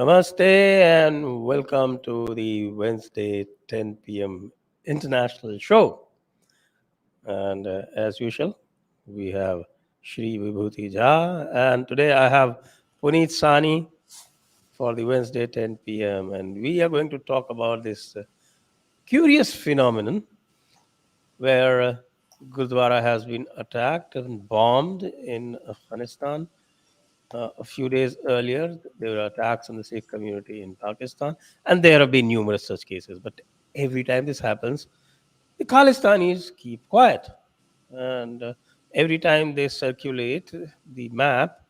Namaste and welcome to the Wednesday 10 p.m. international show. And as usual, we have Shri Vibhuti Jha, and today I have Puneet Sahani for the Wednesday 10 p.m. And we are going to talk about this curious phenomenon where Gurudwara has been attacked and bombed in Afghanistan. A few days earlier, there were attacks on the Sikh community in Pakistan, and there have been numerous such cases. But every time this happens, the Khalistanis keep quiet. And every time they circulate the map,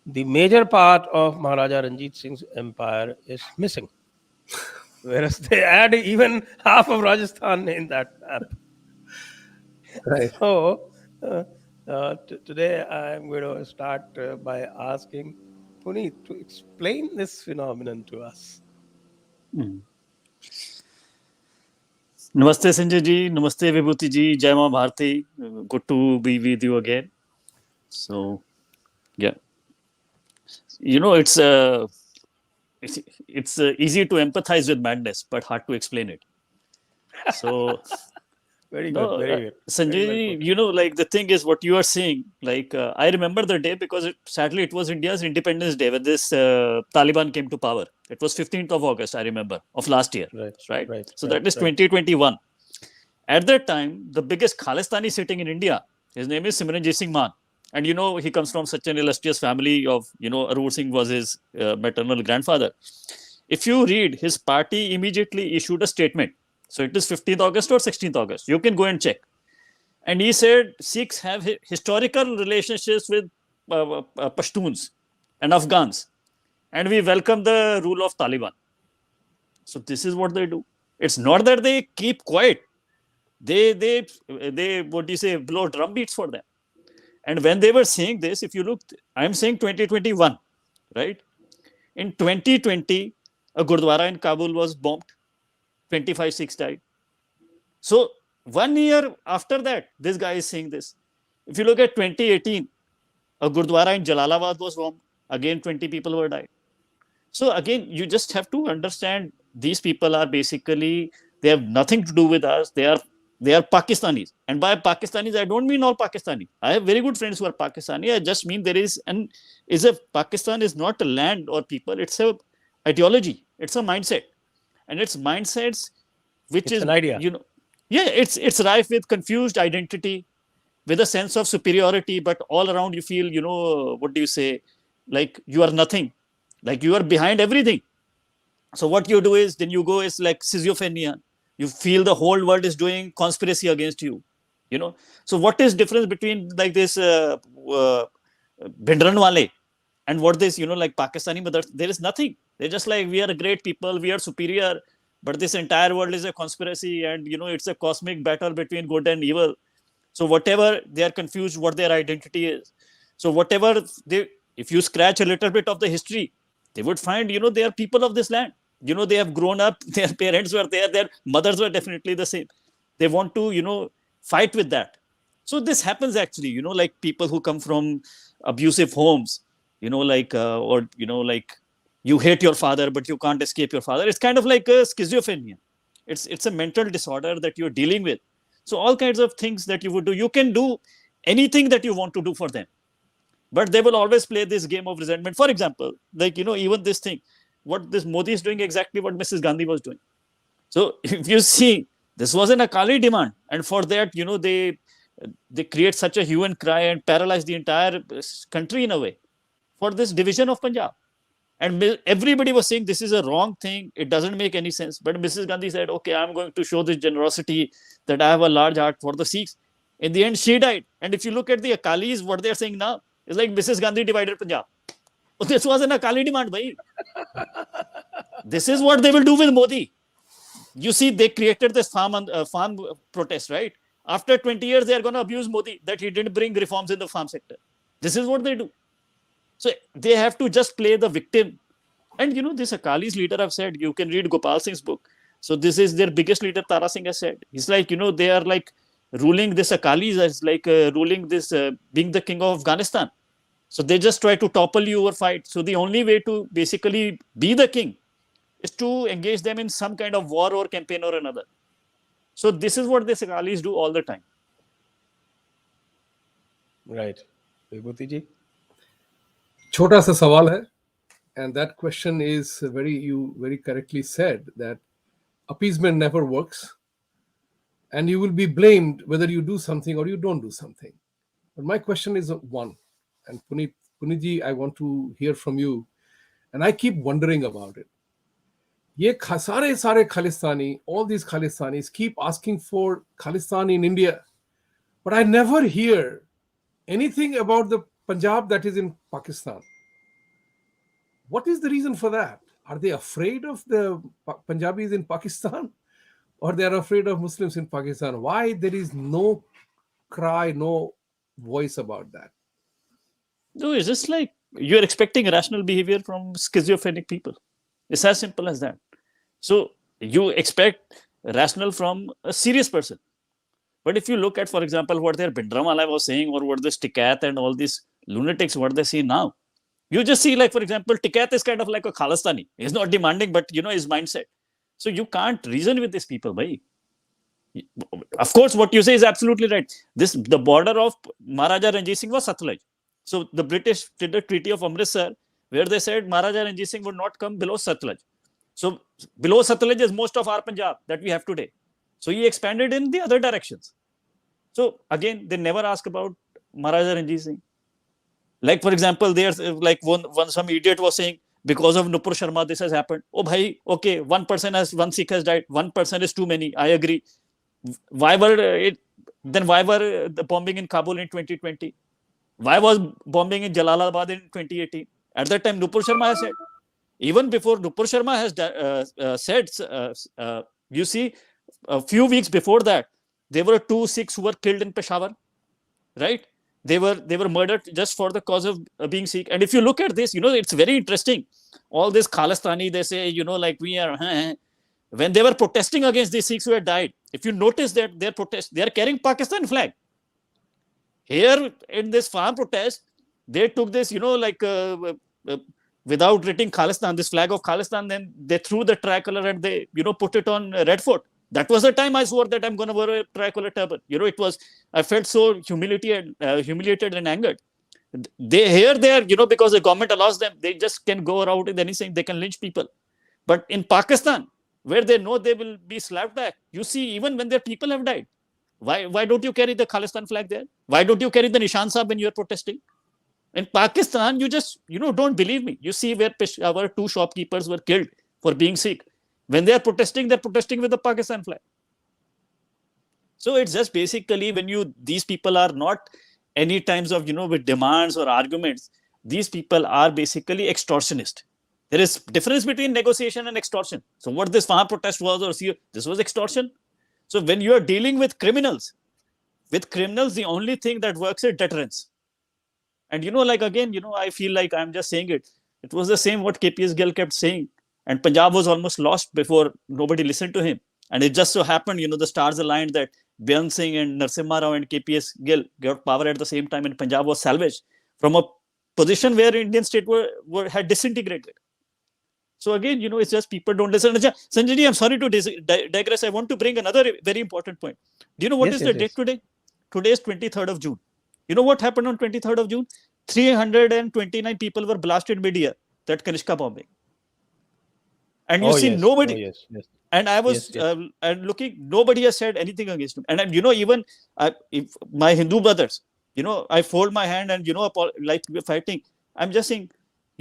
the major part of Maharaja Ranjit Singh's empire is missing. Whereas they add even half of Rajasthan in that map. Right. So, today I'm going to start by asking Puneet to explain this phenomenon to us. Namaste Sanjay ji, Namaste Vibhuti ji, Jai Ma Bharti. Good to be with you again. So, yeah, it's easy to empathize with madness, but hard to explain it. So, Very good, very good. Sanjay, Very well put. like the thing is what you are saying. Like I remember the day because sadly it was India's Independence Day when this Taliban came to power. It was 15th of August, I remember, of last year. Right. So that is 2021. At that time, the biggest Khalistani sitting in India, his name is Simranjit Singh Man. And he comes from such an illustrious family of, Arur Singh was his maternal grandfather. If you read, his party immediately issued a statement. So it is 15th August or 16th August. You can go and check. And he said Sikhs have historical relationships with Pashtuns and Afghans. And we welcome the rule of Taliban. So this is what they do. It's not that they keep quiet. They what do you say, blow drum beats for them. And when they were saying this, if you look, I'm saying 2021, right? In 2020, a Gurudwara in Kabul was bombed. 25 Sikhs died. So 1 year after that, this guy is saying this. If you look at 2018, a Gurudwara in Jalalabad was bombed. Again, 20 people were died. So again, you just have to understand these people are basically, they have nothing to do with us. They are Pakistanis. And by Pakistanis, I don't mean all Pakistani. I have very good friends who are Pakistani. I just mean Pakistan is not a land or people. It's a ideology. It's a mindset. And it's mindsets, which It's is an idea. It's rife with confused identity, with a sense of superiority, but all around you feel, what do you say, like you are nothing, like you are behind everything. So what you do is, then you go is like schizophrenia. You feel the whole world is doing conspiracy against you. So what is difference between like this Bhindran wale and what this, like Pakistani mothers? There is nothing. They're just like, we are great people, we are superior, but this entire world is a conspiracy, and it's a cosmic battle between good and evil. So whatever, they are confused what their identity is. So whatever if you scratch a little bit of the history, they would find, they are people of this land. They have grown up, their parents were there, their mothers were definitely the same. They want to, fight with that. So this happens actually, like people who come from abusive homes, or, like you hate your father, but you can't escape your father. It's kind of like a schizophrenia. It's a mental disorder that you're dealing with. So all kinds of things that you would do, you can do anything that you want to do for them. But they will always play this game of resentment. For example, like, even this thing, what this Modi is doing exactly what Mrs. Gandhi was doing. So if you see, this was an Akali demand. And for that, they create such a hue and cry and paralyze the entire country in a way for this division of Punjab. And everybody was saying this is a wrong thing. It doesn't make any sense. But Mrs. Gandhi said, okay, I'm going to show this generosity that I have a large heart for the Sikhs. In the end, she died. And if you look at the Akalis, what they're saying now is like Mrs. Gandhi divided Punjab. This was an Akali demand, bhai. This is what they will do with Modi. You see, they created this farm protest, right? After 20 years, they are going to abuse Modi that he didn't bring reforms in the farm sector. This is what they do. So they have to just play the victim. And this Akali's leader have said, you can read Gopal Singh's book. So this is their biggest leader, Tara Singh has said. He's like, they are like ruling this Akalis as like ruling this, being the king of Afghanistan. So they just try to topple you or fight. So the only way to basically be the king is to engage them in some kind of war or campaign or another. So this is what the Sikalis do all the time. Right. Vibhuti ji? छोटा सा सवाल है, and that question is you very correctly said that appeasement never works, and you will be blamed whether you do something or you don't do something. But my question is one, and Puneet ji, I want to hear from you, and I keep wondering about it. ये सारे Khalistani, all these Khalistanis keep asking for Khalistan in India, but I never hear anything about the Punjab that is in Pakistan. What is the reason for that? Are they afraid of the Punjabis in Pakistan, or they are afraid of Muslims in Pakistan? Why there is no cry, no voice about that? No, it's just like you're expecting rational behavior from schizophrenic people. It's as simple as that. So you expect rational from a serious person. But if you look at, for example, what their Bindramala was saying, or what this Tikat and all these lunatics, what they see now, you just see, like, for example, Tikat is kind of like a Khalistani. He's not demanding, but his mindset. So you can't reason with these people, bhai. Of course, what you say is absolutely right. The border of Maharaja Ranjit Singh was Satluj. So the British did the Treaty of Amritsar, where they said Maharaja Ranjit Singh would not come below Satluj. So below Satluj is most of our Punjab that we have today. So he expanded in the other directions. So again, they never ask about Maharaja Ranjit Singh. Like, for example, there's like some idiot was saying, because of Nupur Sharma, this has happened. Oh, bhai, okay, one Sikh has died. One person is too many. I agree. Why were the bombing in Kabul in 2020? Why was bombing in Jalalabad in 2018? At that time, Nupur Sharma has said. Even before Nupur Sharma has said, you see, a few weeks before that, there were 2 Sikhs who were killed in Peshawar, right? They were murdered just for the cause of being Sikh. And if you look at this, it's very interesting. All this Khalistani, they say, like we are, when they were protesting against the Sikhs who had died, if you notice that their protest, they are carrying Pakistan flag. Here in this farm protest, they took this, without writing Khalistan, this flag of Khalistan, then they threw the tricolor and they, put it on Red Fort. That was the time I swore that I'm going to wear a tricolor turban. I felt so humiliated and angered. They are, because the government allows them, they just can go around with anything, they can lynch people. But in Pakistan, where they know they will be slapped back, you see, even when their people have died, why don't you carry the Khalistan flag there? Why don't you carry the Nishan Sahib when you are protesting? In Pakistan, you just, don't believe me. You see where our 2 shopkeepers were killed for being Sikh. When they're protesting with the Pakistan flag. So it's just basically when these people are not any times of, with demands or arguments, these people are basically extortionist. There is difference between negotiation and extortion. So what this farm protest was, this was extortion. So when you are dealing with criminals, the only thing that works is deterrence. And, again, I feel like I'm just saying it. It was the same what KPS Gill kept saying. And Punjab was almost lost before nobody listened to him. And it just so happened, the stars aligned that Beyond Singh and Narsimha Rao and KPS Gill got power at the same time, and Punjab was salvaged from a position where Indian state had disintegrated. So again, it's just people don't listen. Sanjay ji, I'm sorry to digress. I want to bring another very important point. Do you know what is the date today? Today is 23rd of June. You know what happened on 23rd of June? 329 people were blasted mid-year, that Kanishka bombing. And you see, nobody. Yes. And I was and looking, nobody has said anything against him. And even if my Hindu brothers, I fold my hand and, like we're fighting. I'm just saying,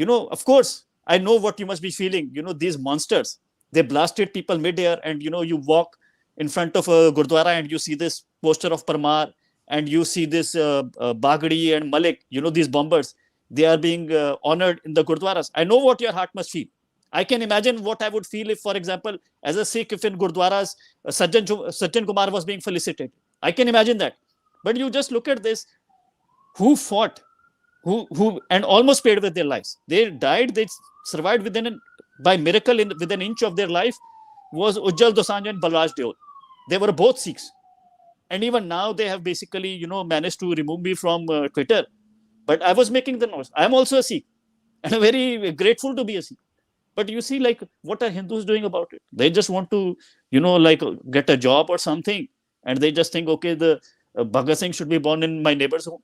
of course, I know what you must be feeling. These monsters, they blasted people mid-air, and, you walk in front of a Gurudwara and you see this poster of Parmar, and you see this Bagdi and Malik, these bombers, they are being honored in the Gurudwaras. I know what your heart must feel. I can imagine what I would feel if, for example, as a Sikh, if in Gurudwaras, Sajjan Kumar was being felicitated. I can imagine that. But you just look at this, who fought, who and almost paid with their lives. They died, they survived by miracle within an inch of their life, was Ujjal Dosanjh and Balraj Deol. They were both Sikhs. And even now they have basically, managed to remove me from Twitter. But I was making the noise. I am also a Sikh, and I'm very grateful to be a Sikh. But you see, like, what are Hindus doing about it? They just want to, like, get a job or something, and they just think, okay, the Bhagat Singh should be born in my neighbor's home.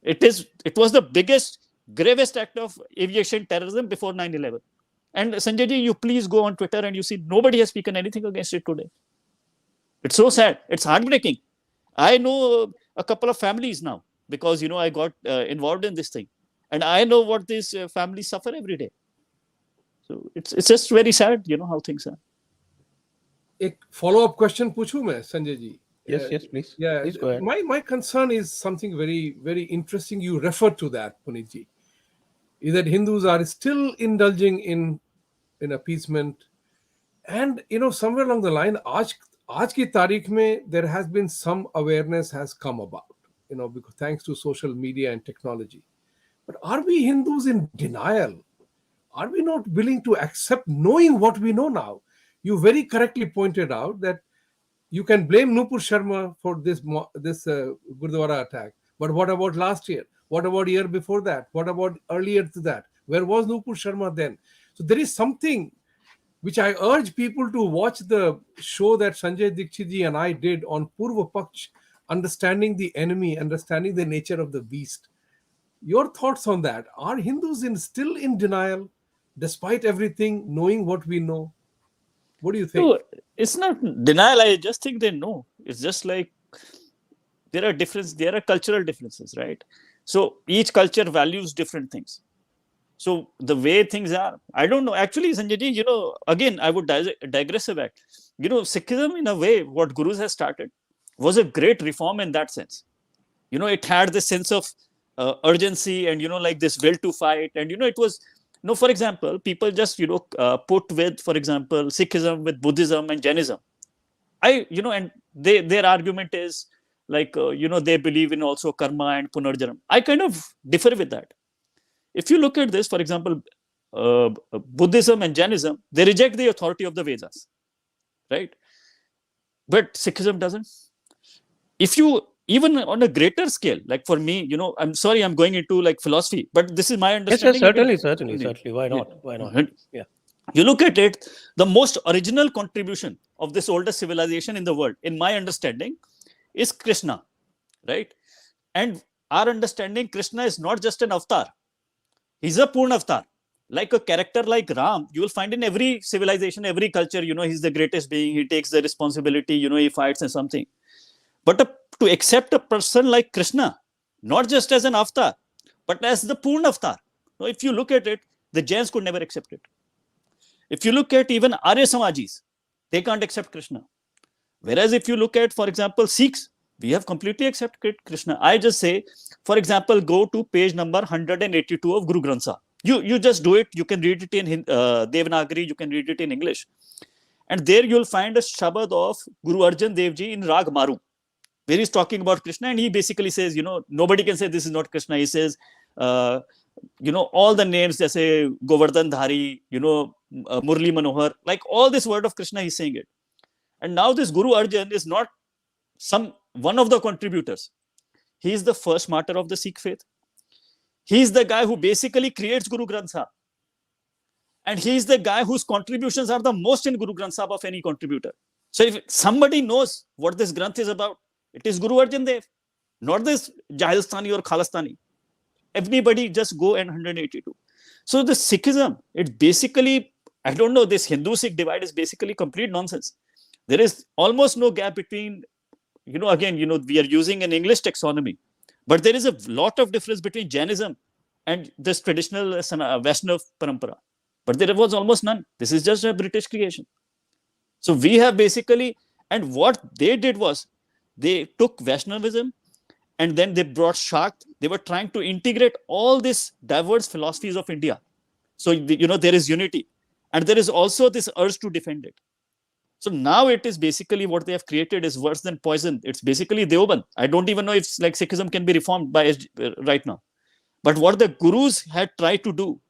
It was the biggest, gravest act of aviation terrorism before 9/11. And Sanjay ji, you please go on Twitter and you see nobody has spoken anything against it today. It's so sad. It's heartbreaking. I know a couple of families now because, I got involved in this thing. And I know what these families suffer every day. So it's just very sad, how things are. एक follow-up question पूछूं मैं Sanjay ji? Yes, please. Yeah, please go ahead. My concern is something very, very interesting. You referred to that, Puneet ji, is that Hindus are still indulging in appeasement, and somewhere along the line, आज की तारीख में there has been some awareness has come about, because thanks to social media and technology. But are we Hindus in denial? Are we not willing to accept knowing what we know now? You very correctly pointed out that you can blame Nupur Sharma for this Gurudwara attack. But what about last year? What about year before that? What about earlier to that? Where was Nupur Sharma then? So there is something which I urge people to watch the show that Sanjay Dixit ji and I did on Purva Paksh, understanding the enemy, understanding the nature of the beast. Your thoughts on that? Are Hindus still in denial, despite everything, knowing what we know? What do you think? No, it's not denial. I just think they know. It's just like there are cultural differences, right? So each culture values different things. So the way things are, I don't know. Actually, Sanjay ji, again, I would digress a bit. Sikhism, in a way, what Gurus has started was a great reform in that sense. It had this sense of urgency and, like this will to fight. And, it was, for example, people just, put with, for example, Sikhism with Buddhism and Jainism. And their argument is like, they believe in also karma and punarjanam. I kind of differ with that. If you look at this, for example, Buddhism and Jainism, they reject the authority of the Vedas, right? But Sikhism doesn't. If you, even on a greater scale, like for me, I'm sorry, I'm going into like philosophy, but this is my understanding. Yes, certainly. Why not? Yeah. You look at it, the most original contribution of this oldest civilization in the world, in my understanding, is Krishna, right? And our understanding, Krishna is not just an avatar. He's a Purna avatar. Like a character like Ram, you will find in every civilization, every culture, he's the greatest being. He takes the responsibility, he fights and something. But to accept a person like Krishna, not just as an avatar, but as the Purna avatar. Now, if you look at it, the Jains could never accept it. If you look at even Arya Samajis, they can't accept Krishna. Whereas if you look at, for example, Sikhs, we have completely accepted Krishna. I just say, for example, go to page number 182 of Guru Granth Sahib. You just do it. You can read it in Devanagari. You can read it in English. And there you'll find a Shabad of Guru Arjan Dev Ji in Rag Maru, where he's talking about Krishna. And he basically says, nobody can say this is not Krishna. He says, all the names, say Govardhan Dhari, Murli Manohar, like all this word of Krishna, he's saying it. And now this Guru Arjan is not one of the contributors. He is the first martyr of the Sikh faith. He is the guy who basically creates Guru Granth Sahib. And he is the guy whose contributions are the most in Guru Granth Sahib of any contributor. So if somebody knows what this Granth is about, it is Guru Arjan Dev, not this Jahilstani or Khalistani. Everybody just go and 182. So the Sikhism, it basically, I don't know, this Hindu-Sikh divide is basically complete nonsense. There is almost no gap between, again, we are using an English taxonomy, but there is a lot of difference between Jainism and this traditional Vaishnav parampara. But there was almost none. This is just a British creation. So we have basically, and what they did was, they took Vaishnavism and then they brought Shakt. They were trying to integrate all these diverse philosophies of India. So, there is unity. And there is also this urge to defend it. So now it is basically what they have created is worse than poison. It's basically Deoband. I don't even know if like Sikhism can be reformed by right now. But what the Gurus had tried to do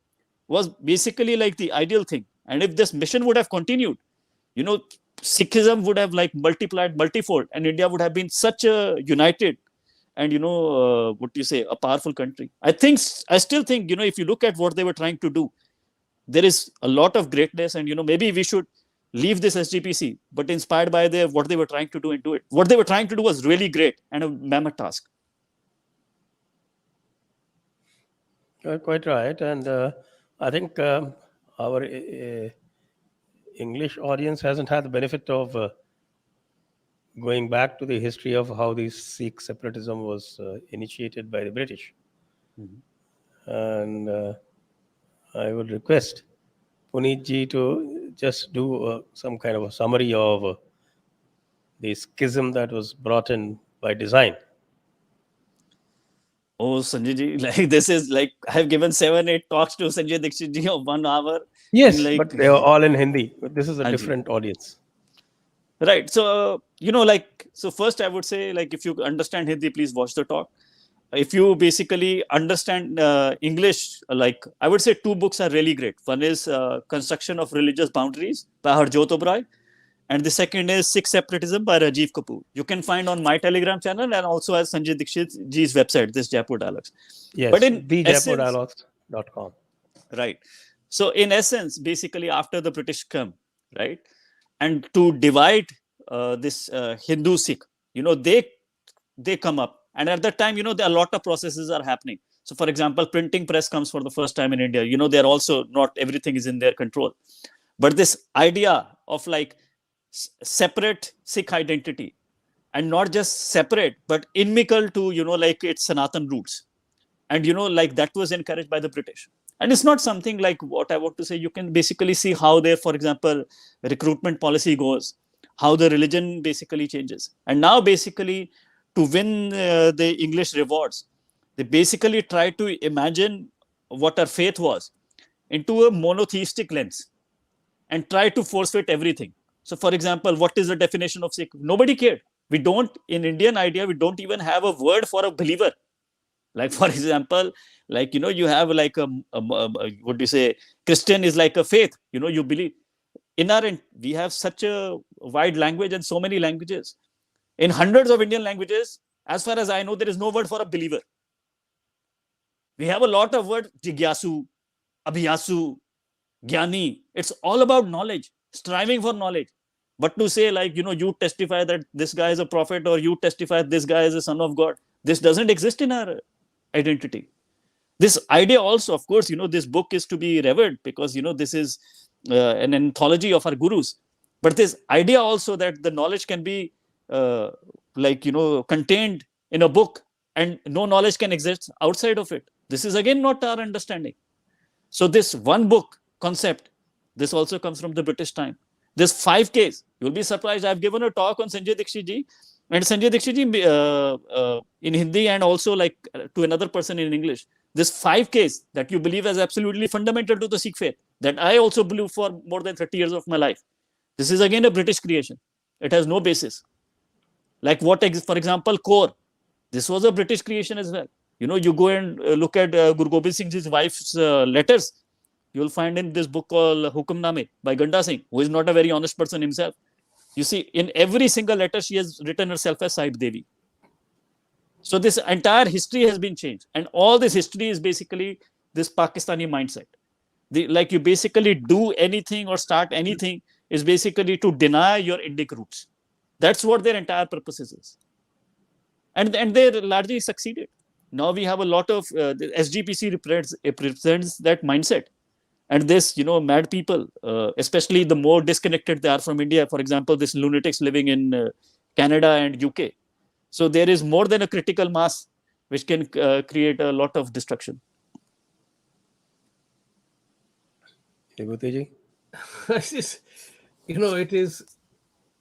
was basically like the ideal thing. And if this mission would have continued, Sikhism would have like multiplied multifold and India would have been such a united and what do you say, a powerful country. I still think, if you look at what they were trying to do, there is a lot of greatness, and maybe we should leave this SGPC, but inspired by what they were trying to do and do it. What they were trying to do was really great and a mammoth task. You're quite right, and I think our English audience hasn't had the benefit of going back to the history of how the Sikh separatism was initiated by the British. And I would request Puneet Ji to just do some kind of a summary of the schism that was brought in by design. Oh, Sanjay ji, like this is like I have given 7-8 talks to Sanjay Dixit ji of 1 hour. Yes, like, but they are all in Hindi. But this is a Haan ji. different audience. Right. So, so first I would say, like, if you understand Hindi, please watch the talk. If you basically understand English, like, I would say 2 books are really great. One is Construction of Religious Boundaries by Harjot Oberoi. And the second is Sikh Separatism by Rajiv Kapoor. You can find on my Telegram channel and also as Sanjay Dixit ji's website, this Jaipur Dialogues. Yes, but in thejaipurdialogues.com. Right. So in essence, basically after the British come, right, and to divide this Hindu-Sikh, they come up. And at that time, there are a lot of processes are happening. So for example, printing press comes for the first time in India. They're also not everything is in their control. But this idea of like separate Sikh identity, and not just separate, but inimical to, like its Sanatan roots. And, like that was encouraged by the British. And it's not something like what I want to say. You can basically see how their, for example, recruitment policy goes, how the religion basically changes. And now basically to win the English rewards, they basically try to imagine what our faith was into a monotheistic lens and try to force fit everything. So for example, what is the definition of Sikh? Nobody cared. We don't, in Indian idea, we don't even have a word for a believer. Like, for example, like, you have like what do you say? Christian is like a faith, you believe. In our end, we have such a wide language and so many languages. In hundreds of Indian languages, as far as I know, there is no word for a believer. We have a lot of words, jigyasu, abhyasu, jnani. It's all about knowledge, striving for knowledge. But to say like, you testify that this guy is a prophet, or you testify this guy is a son of God, this doesn't exist in our identity. This idea also, of course, this book is to be revered because, this is an anthology of our gurus. But this idea also that the knowledge can be contained in a book and no knowledge can exist outside of it. This is again not our understanding. So this one book concept, this also comes from the British time. This 5 Ks, you'll be surprised. I've given a talk on Sanjay Dixit ji, and Sanjay Dixit ji in Hindi and also like to another person in English. This 5 Ks that you believe as absolutely fundamental to the Sikh faith, that I also believe for more than 30 years of my life. This is again a British creation. It has no basis. Like what, for example, Kaur. This was a British creation as well. You go and look at Guru Gobind Singh Ji's wife's letters. You'll find in this book called Hukamname by Ganda Singh, who is not a very honest person himself. You see, in every single letter, she has written herself as Sahib Devi. So this entire history has been changed. And all this history is basically this Pakistani mindset. Like you basically do anything or start anything is basically to deny your Indic roots. That's what their entire purpose is. And they largely succeeded. Now we have a lot of, the SGPC represents that mindset. And this, mad people, especially the more disconnected they are from India, for example, this lunatics living in Canada and UK. So there is more than a critical mass which can create a lot of destruction. Vibhuti Ji?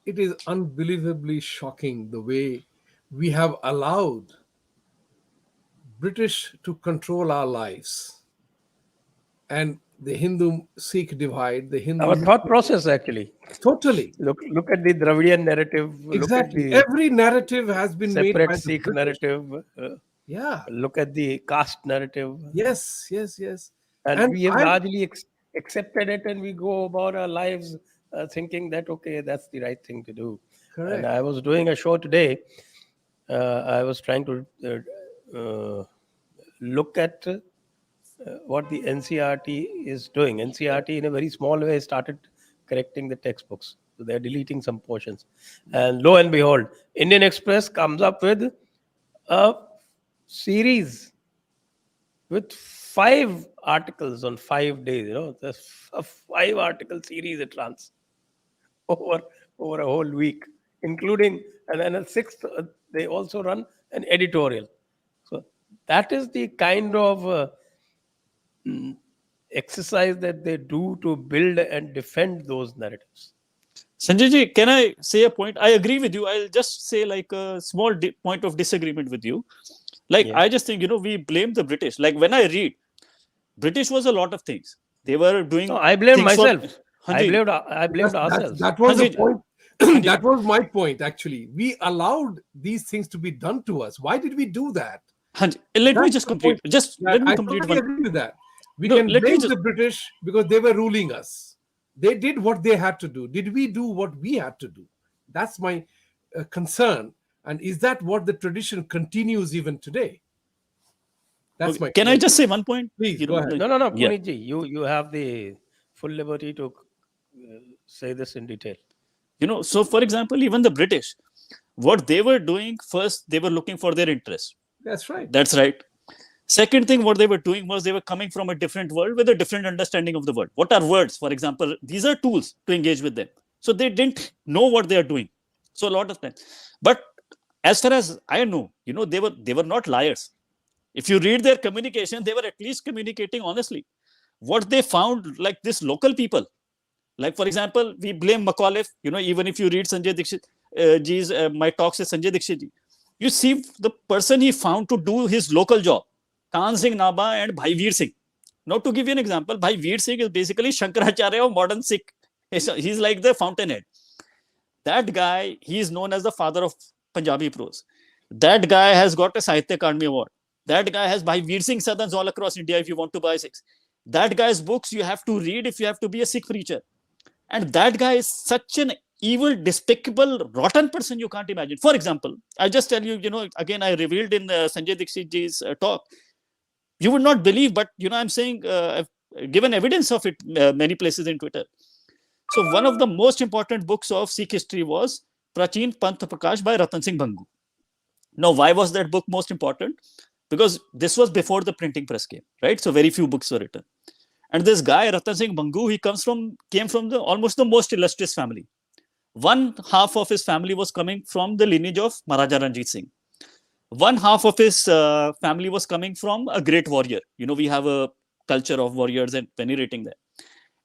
It is unbelievably shocking the way we have allowed British to control our lives. And the Hindu-Sikh divide, the Hindu... Our thought process, actually. Totally. Look at the Dravidian narrative. Exactly. Look at the every narrative has been made by separate Sikh the narrative. Yeah. Look at the caste narrative. Yes. And we have largely accepted it, and we go about our lives thinking that, okay, that's the right thing to do. Correct. And I was doing a show today I was trying to look at what the NCRT is doing. NCRT, in a very small way, started correcting the textbooks. So they're deleting some portions. And lo and behold, Indian Express comes up with a series with 5 articles on 5 days. There's a 5-article series it runs over a whole week, including, and then a sixth, they also run an editorial. So that is the kind of exercise that they do to build and defend those narratives. Sanjay ji, can I say a point? I agree with you. I'll just say like a small point of disagreement with you. Like, Yeah. I just think, we blame the British. Like, when I read, British was a lot of things. They were doing. No, I blame things for- myself. I blamed ourselves. That was the Hanji- point. That was my point, actually. We allowed these things to be done to us. Why did we do that? Hanji, let me That's just the complete. point. Just let me I complete totally one. agree with that. We No, can let me blame just- the British because they were ruling us. They did what they had to do. Did we do what we had to do? That's my concern. And is that what the tradition continues even today? That's Okay, my can I question. just say one point? Please, go ahead. like- No, Yeah. Puneet ji, you have the full liberty to say this in detail. So for example, even the British, what they were doing first, they were looking for their interest. That's right. That's right. Second thing, what they were doing was they were coming from a different world with a different understanding of the world. What are words? For example, these are tools to engage with them. So they didn't know what they are doing. So a lot of times. But as far as I know, they were not liars. If you read their communication, they were at least communicating honestly. What they found, like this local people, like for example, we blame Macauliffe. Even if you read Sanjay Dixit ji's my talks with Sanjay Dixit ji, you see the person he found to do his local job, Khan Singh Naba and Bhai Veer Singh. Now, to give you an example, Bhai Veer Singh is basically Shankaracharya of modern Sikh. He's like the fountainhead. That guy, he is known as the father of Punjabi prose. That guy has got a Sahitya Akademi Award. That guy has Bhai Veer Singh Sadhans all across India if you want to buy Sikhs. That guy's books you have to read if you have to be a Sikh preacher. And that guy is such an evil, despicable, rotten person you can't imagine. For example, I just tell you, again, I revealed in Sanjay Dixit ji's talk. You would not believe, but I'm saying I've given evidence of it many places in Twitter. So one of the most important books of Sikh history was Prachin Panth Prakash by Ratan Singh Bhangu. Now, why was that book most important? Because this was before the printing press came, right? So very few books were written. And this guy, Ratan Singh Bhangu, he came from almost the most illustrious family. One half of his family was coming from the lineage of Maharaja Ranjit Singh. One half of his family was coming from a great warrior. We have a culture of warriors and venerating them.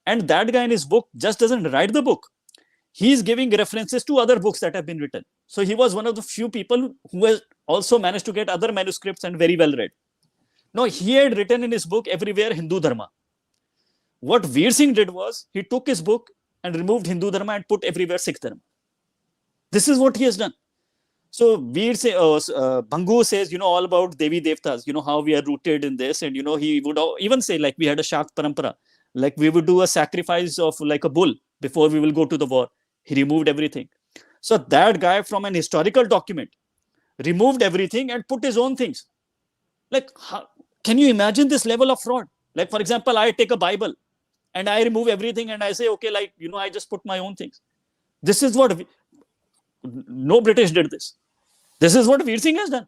And that guy in his book just doesn't write the book. He's giving references to other books that have been written. So he was one of the few people who has also managed to get other manuscripts and very well read. Now, he had written in his book everywhere Hindu Dharma. What Veer Singh did was he took his book and removed Hindu Dharma and put everywhere Sikh Dharma. This is what he has done. So Bhangu says, all about Devi Devtas, how we are rooted in this. And, he would even say, like, we had a Shakt Parampara, like we would do a sacrifice of like a bull before we will go to the war. He removed everything. So that guy from an historical document removed everything and put his own things. Like, can you imagine this level of fraud? Like, for example, I take a Bible and I remove everything and I say, okay, like, I just put my own things. This is what no British did this. This is what Veer Singh has done.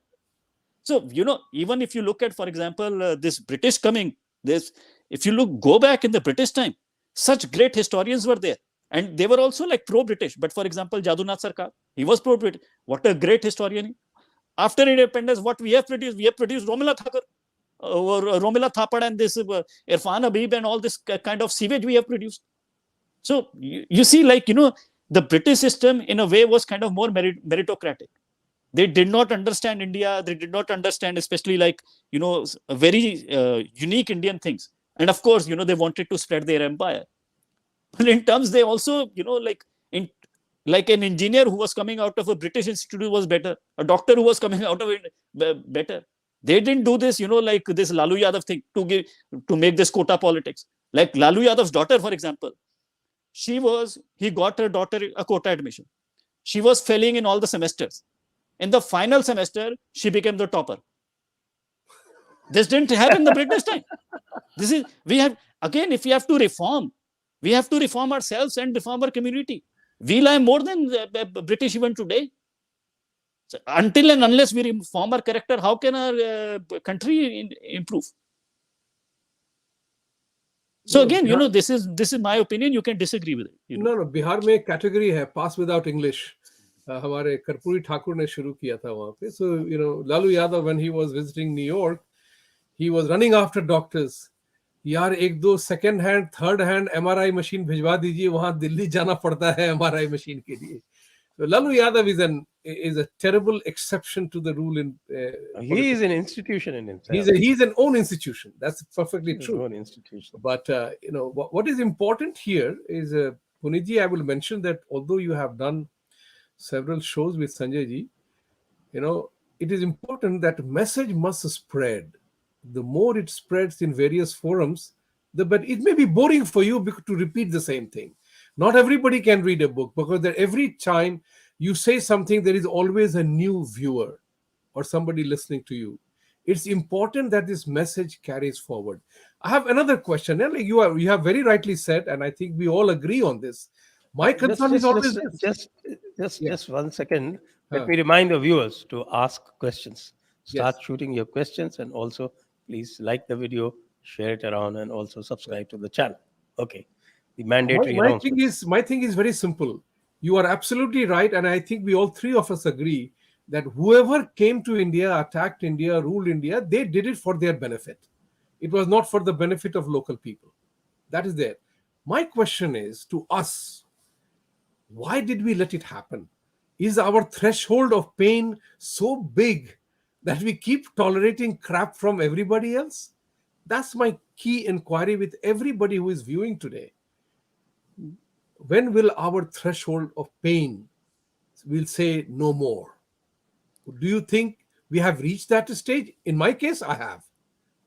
So, even if you look at, for example, this British coming, if you go back in the British time, such great historians were there. And they were also like pro-British. But for example, Jadunath Sarkar, he was pro-British. What a great historian. After independence, what we have produced Romila Thakur, or Romila Thapad and this Irfan Habib and all this kind of sewage we have produced. So you see, like, the British system in a way was kind of more meritocratic. They did not understand India. They did not understand, especially like, very unique Indian things. And of course, they wanted to spread their empire. But in terms, they also, like an engineer who was coming out of a British institute was better. A doctor who was coming out of it better. They didn't do this, like this Lalu Yadav thing to make this quota politics. Like Lalu Yadav's daughter, for example, he got her daughter a quota admission. She was failing in all the semesters. In the final semester, she became the topper. This didn't happen in the British time. We have, again, if we have to reform, we have to reform ourselves and reform our community. We lie more than the British even today. So until and unless we reform our character, how can our country improve? So again, this is my opinion. You can disagree with it. No, Bihar में एक category है pass without English. हमारे कर्पूरी ठाकुर ने शुरू किया था वहाँ पे. So Lalu Yadav, when he was visiting New York, he was running after doctors. यार एक दो second hand, third hand MRI machine भिजवा दीजिए, वहाँ दिल्ली जाना पड़ता है MRI machine के लिए. So Lalu Yadav is a terrible exception to the rule in. He is an institution in himself. He's an own institution. That's perfectly His true. own institution. But what is important here is, Puneet ji, I will mention that although you have done several shows with Sanjay ji, it is important that message must spread. The more it spreads in various forums, the better. It may be boring for you to repeat the same thing. Not everybody can read a book, because that every time you say something, there is always a new viewer or somebody listening to you. It's important that this message carries forward. I have another question. Like you have very rightly said, and I think we all agree on this. My concern is always just 1 second. Let me remind the viewers to ask questions. Start shooting your questions, and also please like the video, share it around, and also subscribe to the channel. Okay. The mandatory announcement. My thing is very simple. You are absolutely right, and I think we all three of us agree that whoever came to India, attacked India, ruled India, they did it for their benefit. It was not for the benefit of local people. That is there. My question is to us, why did we let it happen? Is our threshold of pain so big that we keep tolerating crap from everybody else? That's my key inquiry with everybody who is viewing today. When will our threshold of pain will say no more? Do you think we have reached that stage? In my case, I have.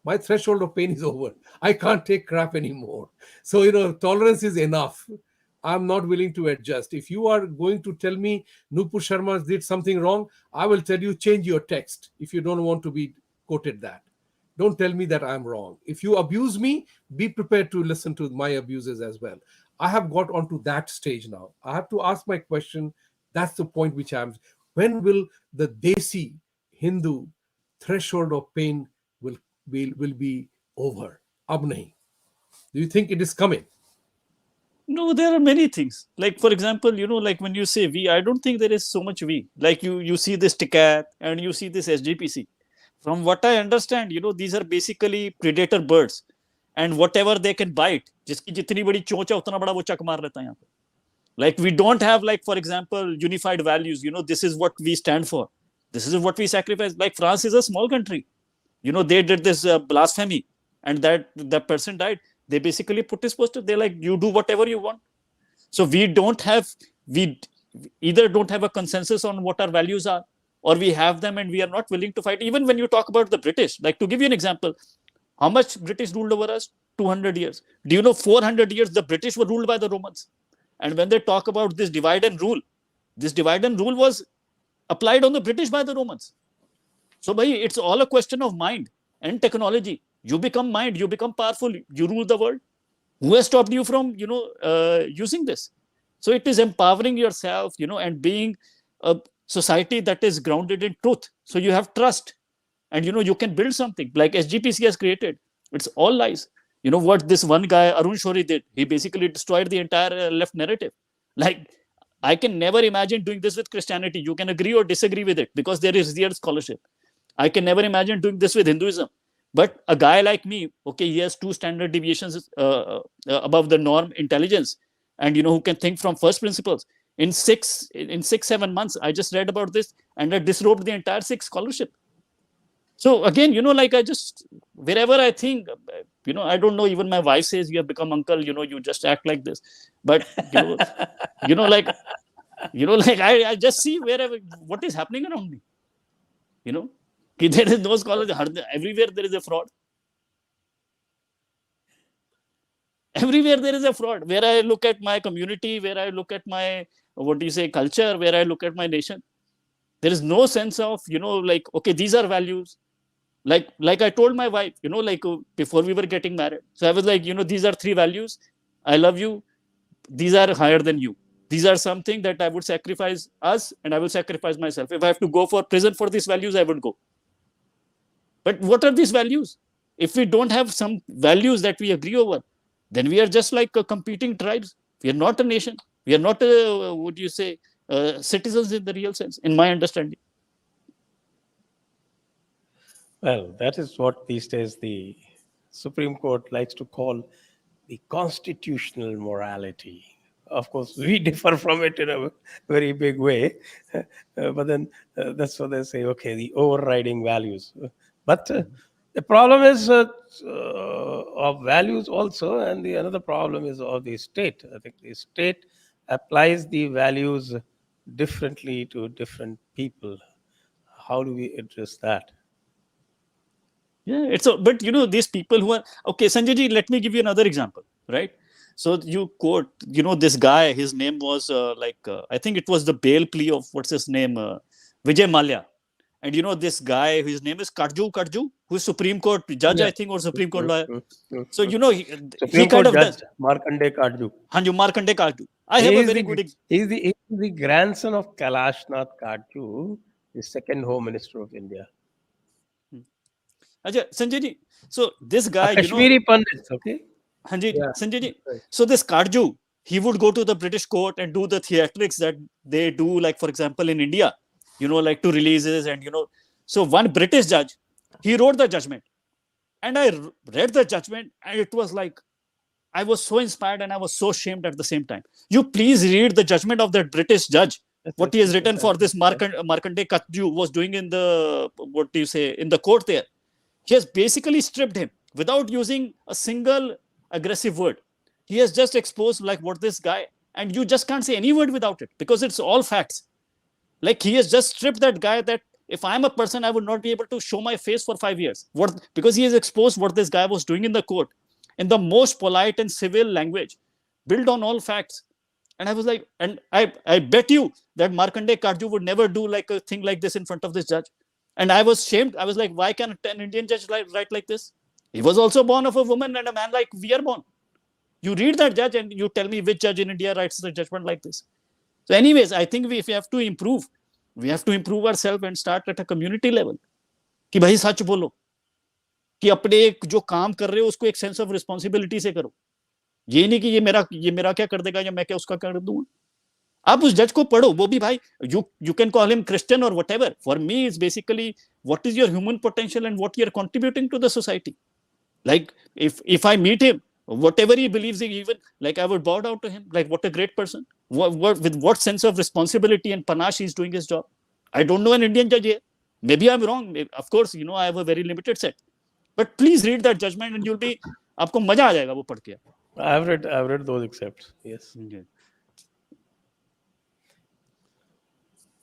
My threshold of pain is over. I can't take crap anymore. So, tolerance is enough. I'm not willing to adjust. If you are going to tell me Nupur Sharma did something wrong, I will tell you change your text if you don't want to be quoted that. Don't tell me that I'm wrong. If you abuse me, be prepared to listen to my abuses as well. I have got onto that stage now. I have to ask my question. That's the point which I'm. When will the Desi Hindu threshold of pain will be over? Ab nahi. Do you think it is coming? No, there are many things. Like, for example, like when you say we, I don't think there is so much we. Like you see this TICAT and you see this SGPC. From what I understand, these are basically predator birds. And whatever they can bite, जिसकी जितनी बड़ी चोंच है उतना बड़ा वो चक मार लेता है यहाँ पे. Like we don't have, like, for example, unified values. This is what we stand for. This is what we sacrifice. Like France is a small country. They did this blasphemy, and that person died. They basically put this poster. They're like, you do whatever you want. So we either don't have a consensus on what our values are, or we have them and we are not willing to fight. Even when you talk about the British, like, to give you an example, how much British ruled over us? 200 years. Do you know 400 years the British were ruled by the Romans? And when they talk about this divide and rule was applied on the British by the Romans. So, it's all a question of mind and technology. You become mind, you become powerful, you rule the world. Who has stopped you from, using this? So it is empowering yourself, and being a society that is grounded in truth. So you have trust. And you can build something like SGPC has created. It's all lies. What this one guy Arun Shourie did? He basically destroyed the entire left narrative. Like, I can never imagine doing this with Christianity. You can agree or disagree with it because there is real scholarship. I can never imagine doing this with Hinduism. But a guy like me, okay, he has 2 standard deviations above the norm intelligence, and who can think from first principles. In 6-7 months, I just read about this, and I disrobed the entire Sikh scholarship. So again, like, I just, wherever I think, I don't know, even my wife says you have become uncle, you just act like this. But, like, I just see wherever, what is happening around me. There is no scholarship. Everywhere there is a fraud. Everywhere there is a fraud. Where I look at my community, where I look at my, culture, where I look at my nation. There is no sense of, like, okay, these are values. Like I told my wife, before we were getting married. So I was like, these are 3 values. I love you. These are higher than you. These are something that I would sacrifice us, and I will sacrifice myself. If I have to go for prison for these values, I would go. But what are these values? If we don't have some values that we agree over, then we are just like competing tribes. We are not a nation. We are not, would you say, citizens in the real sense, in my understanding. Well, that is what these days the Supreme Court likes to call the constitutional morality. Of course, we differ from it in a very big way, but then that's what they say. Okay, the overriding values. But the problem is of values also, and the another problem is of the state. I think the state applies the values differently to different people. How do we address that? Yeah, but these people who are, okay, Sanjay ji, let me give you another example, right? So you quote, this guy, his name was I think it was the bail plea of, what's his name? Vijay Mallya. And this guy, his name is Kadju, who is Supreme Court judge, Yeah. I think, or Supreme Court lawyer. So, he Supreme kind Court of Judge does. Markande Kadju. Hanju, Markande Kadju. I have a very good example. He's the grandson of Kalashnath Kadju, the second Home Minister of India. Sanjay ji, so this guy, Kashmiri Pandits, okay? Yeah. Sanjay ji. Right. So this Kadju, he would go to the British court and do the theatrics that they do, like, for example, in India, like to releases and, So one British judge, he wrote the judgment. And I read the judgment, and it was like, I was so inspired and I was so ashamed at the same time. You please read the judgment of that British judge. What he has written for this Markande Kadju was doing in the, in the court there. He has basically stripped him without using a single aggressive word. He has just exposed like what this guy, and you just can't say any word without it because it's all facts. Like he has just stripped that guy that if I'm a person, I would not be able to show my face for 5 years. Because he has exposed what this guy was doing in the court in the most polite and civil language, built on all facts. And I was like, and I bet you that Markande Kadju would never do like a thing like this in front of this judge. And I was shamed. I was like, why can't an Indian judge write like this? He was also born of a woman and a man like we are born. You read that judge and you tell me which judge in India writes the judgment like this. So anyways, I think if we have to improve, we have to improve ourselves and start at a community level. कि भाई सच बोलो, कि अपने जो काम कर रहे हो उसको एक सेंस ऑफ रिस्पॉन्सिबिलिटी से करो. ये नहीं कि ये मेरा क्या कर देगा या मैं क्या उसका कर दूंगा. आप उस जज को पढ़ो, वो भी भाई, you can call him Christian or whatever. For me, it's basically what is your human potential and what you're contributing to the society. Like if I meet him, whatever he believes in, even like I would bow down to him. Like what a great person. With what sense of responsibility and panache he's doing his job. I don't know an Indian judge here. Maybe I'm wrong. Of course, I have a very limited set. But please read that judgment and you'll be, आपको मजा आ जाएगा वो पढ़ के. I've read those excerpts. Yes. Okay.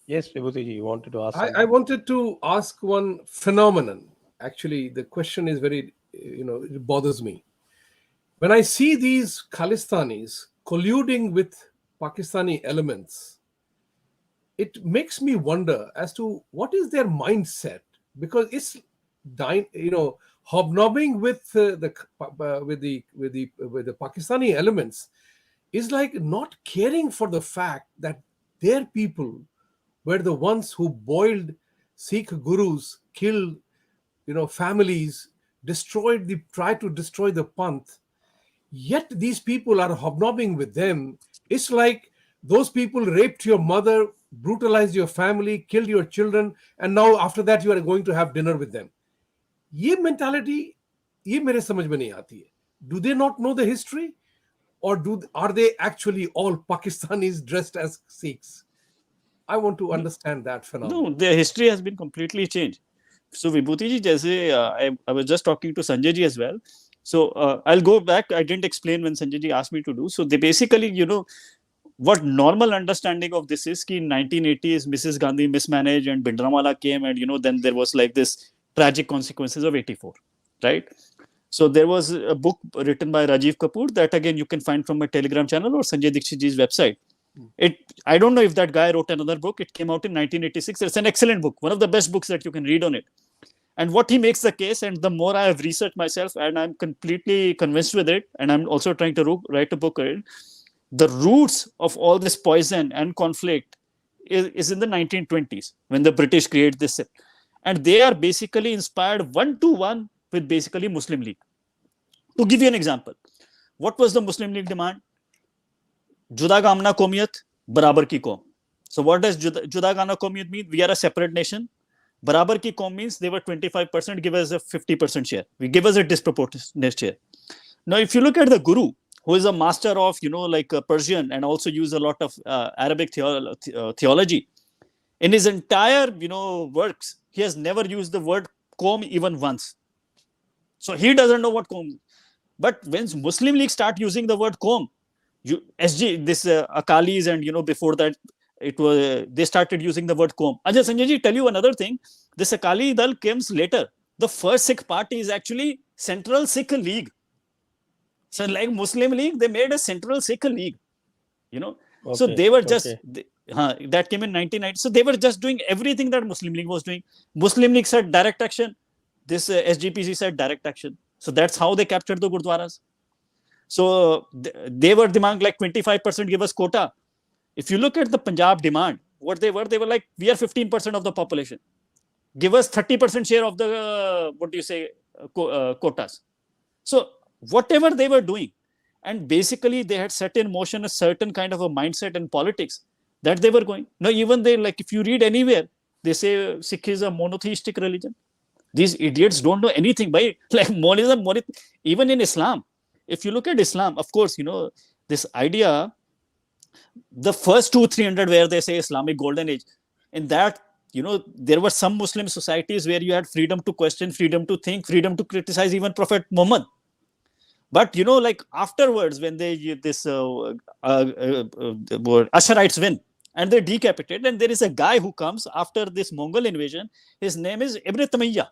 Yes, Vibhuti ji, you wanted to ask something? I wanted to ask one phenomenon. Actually, the question is very, it bothers me. When I see these Khalistanis colluding with Pakistani elements, it makes me wonder as to what is their mindset, because it's hobnobbing with the Pakistani elements is like not caring for the fact that their people were the ones who boiled Sikh gurus, killed families, tried to destroy the Panth. Yet these people are hobnobbing with them. It's like those people raped your mother, brutalized your family, killed your children, and now after that you are going to have dinner with them. ये mentality, ये मेरे समझ में नहीं आती है. Do they not know the history? Or are they actually all Pakistanis dressed as Sikhs? I want to understand that phenomenon. No, their history has been completely changed. So Vibhuti ji, jaise, I was just talking to Sanjay ji as well. So I'll go back. I didn't explain when Sanjay ji asked me to do. So they basically, what normal understanding of this is, in 1980s, Mrs. Gandhi mismanaged and Bhindranwala came and, then there was like this tragic consequences of 84, right? So there was a book written by Rajiv Kapoor that again you can find from my Telegram channel or Sanjay Dixit ji's website. I don't know if that guy wrote another book. It came out in 1986. It's an excellent book, one of the best books that you can read on it. And what he makes the case, and the more I have researched myself, and I'm completely convinced with it, and I'm also trying to write a book on it, the roots of all this poison and conflict is in the 1920s when the British create this. And they are basically inspired one-to-one with basically Muslim League. To give you an example, what was the Muslim League demand? Juda Gamna Komiyat, Barabar ki Qawm. So what does Juda Gamna Komiyat mean? We are a separate nation. Barabar ki Qawm means they were 25%, give us a 50% share. We give us a disproportionate share. Now, if you look at the Guru, who is a master of, Persian and also use a lot of Arabic theology, in his entire, works, he has never used the word Qawm even once. So he doesn't know what Qawm is. But when Muslim League start using the word Qawm, Akalis and, before that, they started using the word Qawm. Ajay Sanjay ji, tell you another thing. This Akali Dal comes later. The first Sikh party is actually Central Sikh League. So like Muslim League, they made a Central Sikh League. Okay, so they were just, that came in 1990. So they were just doing everything that Muslim League was doing. Muslim League said direct action. This SGPC said direct action. So that's how they captured the Gurudwaras. So they were demanding like 25% give us quota. If you look at the Punjab demand, what they were like, we are 15% of the population. Give us 30% share of the, quotas. So whatever they were doing, and basically they had set in motion a certain kind of a mindset and politics that they were going. Now, even they, like, if you read anywhere, they say Sikh is a monotheistic religion. These idiots don't know anything by like monism, even in Islam. If you look at Islam, of course, this idea, the first 200-300 where they say Islamic golden age, in that, there were some Muslim societies where you had freedom to question, freedom to think, freedom to criticize even Prophet Muhammad. But, like afterwards, when Asharites win and they decapitate, and there is a guy who comes after this Mongol invasion, his name is Ibn Taymiyyah.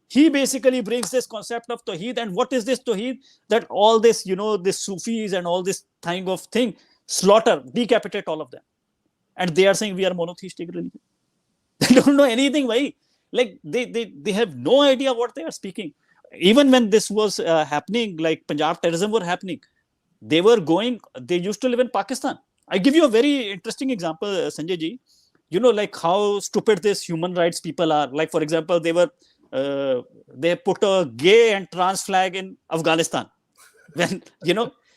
He basically brings this concept of Tawheed. And what is this Tawheed? That all this, this Sufis and all this kind of thing, slaughter, decapitate all of them. And they are saying we are monotheistic religion. They don't know anything, why? Like they have no idea what they are speaking. Even when this was happening, like Punjab terrorism were happening, they used to live in Pakistan. I give you a very interesting example, Sanjay ji. Like how stupid these human rights people are. Like, for example, they put a gay and trans flag in Afghanistan. When,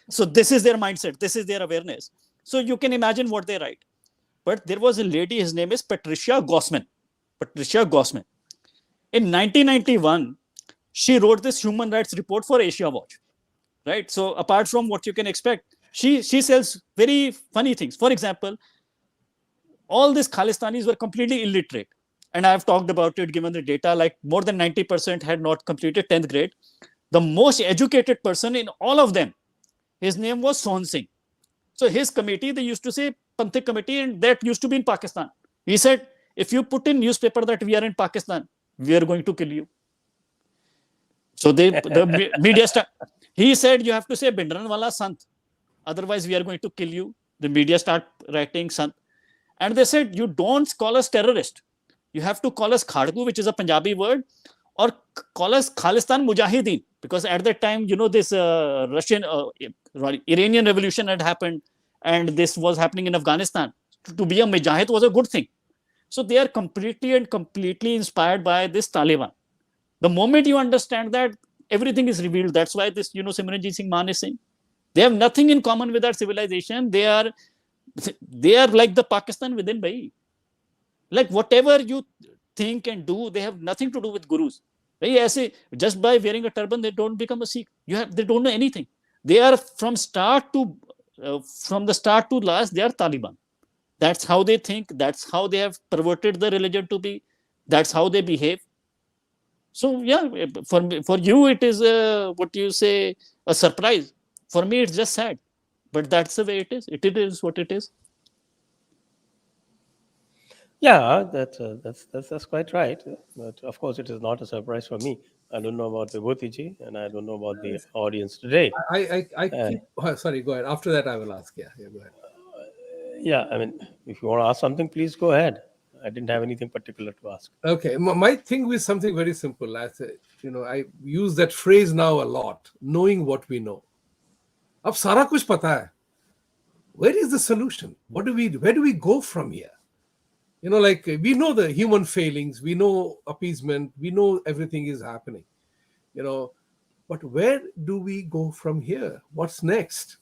so this is their mindset. This is their awareness. So you can imagine what they write. But there was a lady, his name is Patricia Gossman. In 1991, she wrote this human rights report for Asia Watch, right? So apart from what you can expect, she sells very funny things. For example, all these Khalistanis were completely illiterate. And I've talked about it, given the data, like more than 90% had not completed 10th grade. The most educated person in all of them, his name was Sohan Singh. So his committee, they used to say Panthik committee, and that used to be in Pakistan. He said, if you put in newspaper that we are in Pakistan, we are going to kill you. So the media he said, you have to say Bindran wala Sant, otherwise we are going to kill you. The media start writing Sant. And they said, you don't call us terrorist. You have to call us Khadgu, which is a Punjabi word, or call us Khalistan Mujahideen. Because at that time, this Iranian revolution had happened, and this was happening in Afghanistan. To be a Mujahid was a good thing. So they are completely inspired by this Taliban. The moment you understand that, everything is revealed. That's why this, Simranjit Singh Maan is saying, they have nothing in common with our civilization. They are like the Pakistan within, bhai. Like whatever you think and do, they have nothing to do with gurus. Just by wearing a turban, they don't become a Sikh. They don't know anything. They are from the start to last, they are Taliban. That's how they think. That's how they have perverted the religion to be. That's how they behave. So yeah, for you it is a surprise. For me, it's just sad. But that's the way it is. It is what it is. Yeah, that's quite right. But of course, it is not a surprise for me. I don't know about Vibhuti Ji, and I don't know about the audience today. I keep, sorry, go ahead. After that, I will ask. Yeah, go ahead. Yeah, I mean, if you want to ask something, please go ahead. I didn't have anything particular to ask. Okay, my thing was something very simple. I use that phrase now a lot, knowing what we know. अब सारा कुछ पता है. Where is the solution? Where do we go from here? Like we know the human failings, we know appeasement, we know everything is happening, but where do we go from here? What's next?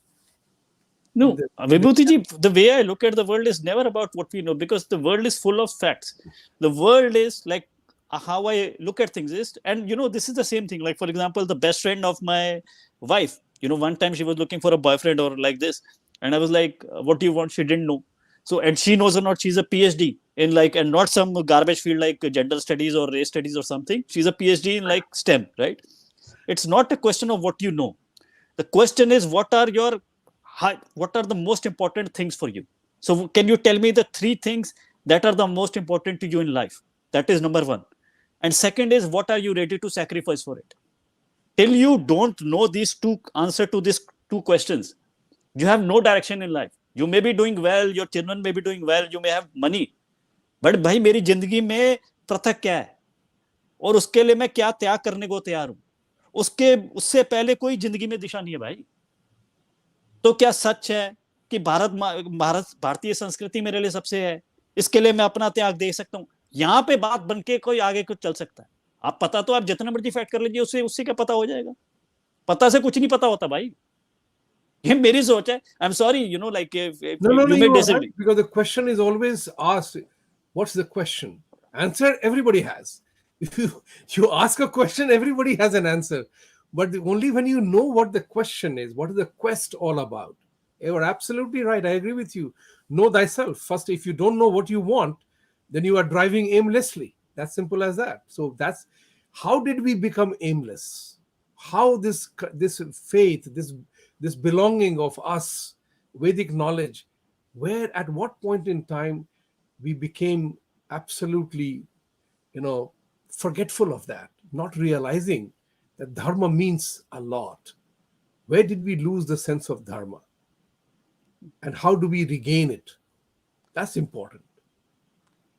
No, Vibhuti Ji, the way I look at the world is never about what we know, because the world is full of facts. The world is like how I look at things is, and this is the same thing. Like, for example, the best friend of my wife, one time she was looking for a boyfriend or like this, and I was like, what do you want? She didn't know. So, and she knows or not, she's a PhD in like, and not some garbage field like gender studies or race studies or something. She's a PhD in like STEM, right? It's not a question of what you know. The question is, what are the most important things for you? So can you tell me the 3 things that are the most important to you in life? That is number 1. And second is, what are you ready to sacrifice for it? Till you don't know these answer to these 2 questions, you have no direction in life. You may be doing well, your children may be doing well, you may have money, but भाई मेरी जिंदगी में पृथक क्या है और उसके लिए मैं क्या त्याग करने को तैयार हूं, उससे पहले कोई जिंदगी में दिशा नहीं है भाई. तो क्या सच है कि भारतीय संस्कृति मेरे लिए सबसे है, इसके लिए मैं अपना त्याग दे सकता हूं? यहां पे बात बनके कोई आगे कुछ चल सकता है. आप पता तो आप जितना मर्जी फाइट कर लीजिए, उससे क्या पता हो जाएगा? पता से कुछ नहीं पता होता भाई. ये मेरी सोच है. I'm sorry, like if no, you may you are disagree. right, because the question is always asked, what's the question? Answer everybody has. If you ask a question, everybody has an answer. But only when you know what the question is, what is the quest all about. You are absolutely right. I agree with you. Know thyself. First, if you don't know what you want, then you are driving aimlessly. That's simple as that. So that's how did we become aimless? How this faith, this belonging of us, Vedic knowledge, where at what point in time we became absolutely, forgetful of that, not realizing that dharma means a lot. Where did we lose the sense of dharma? And how do we regain it? That's important.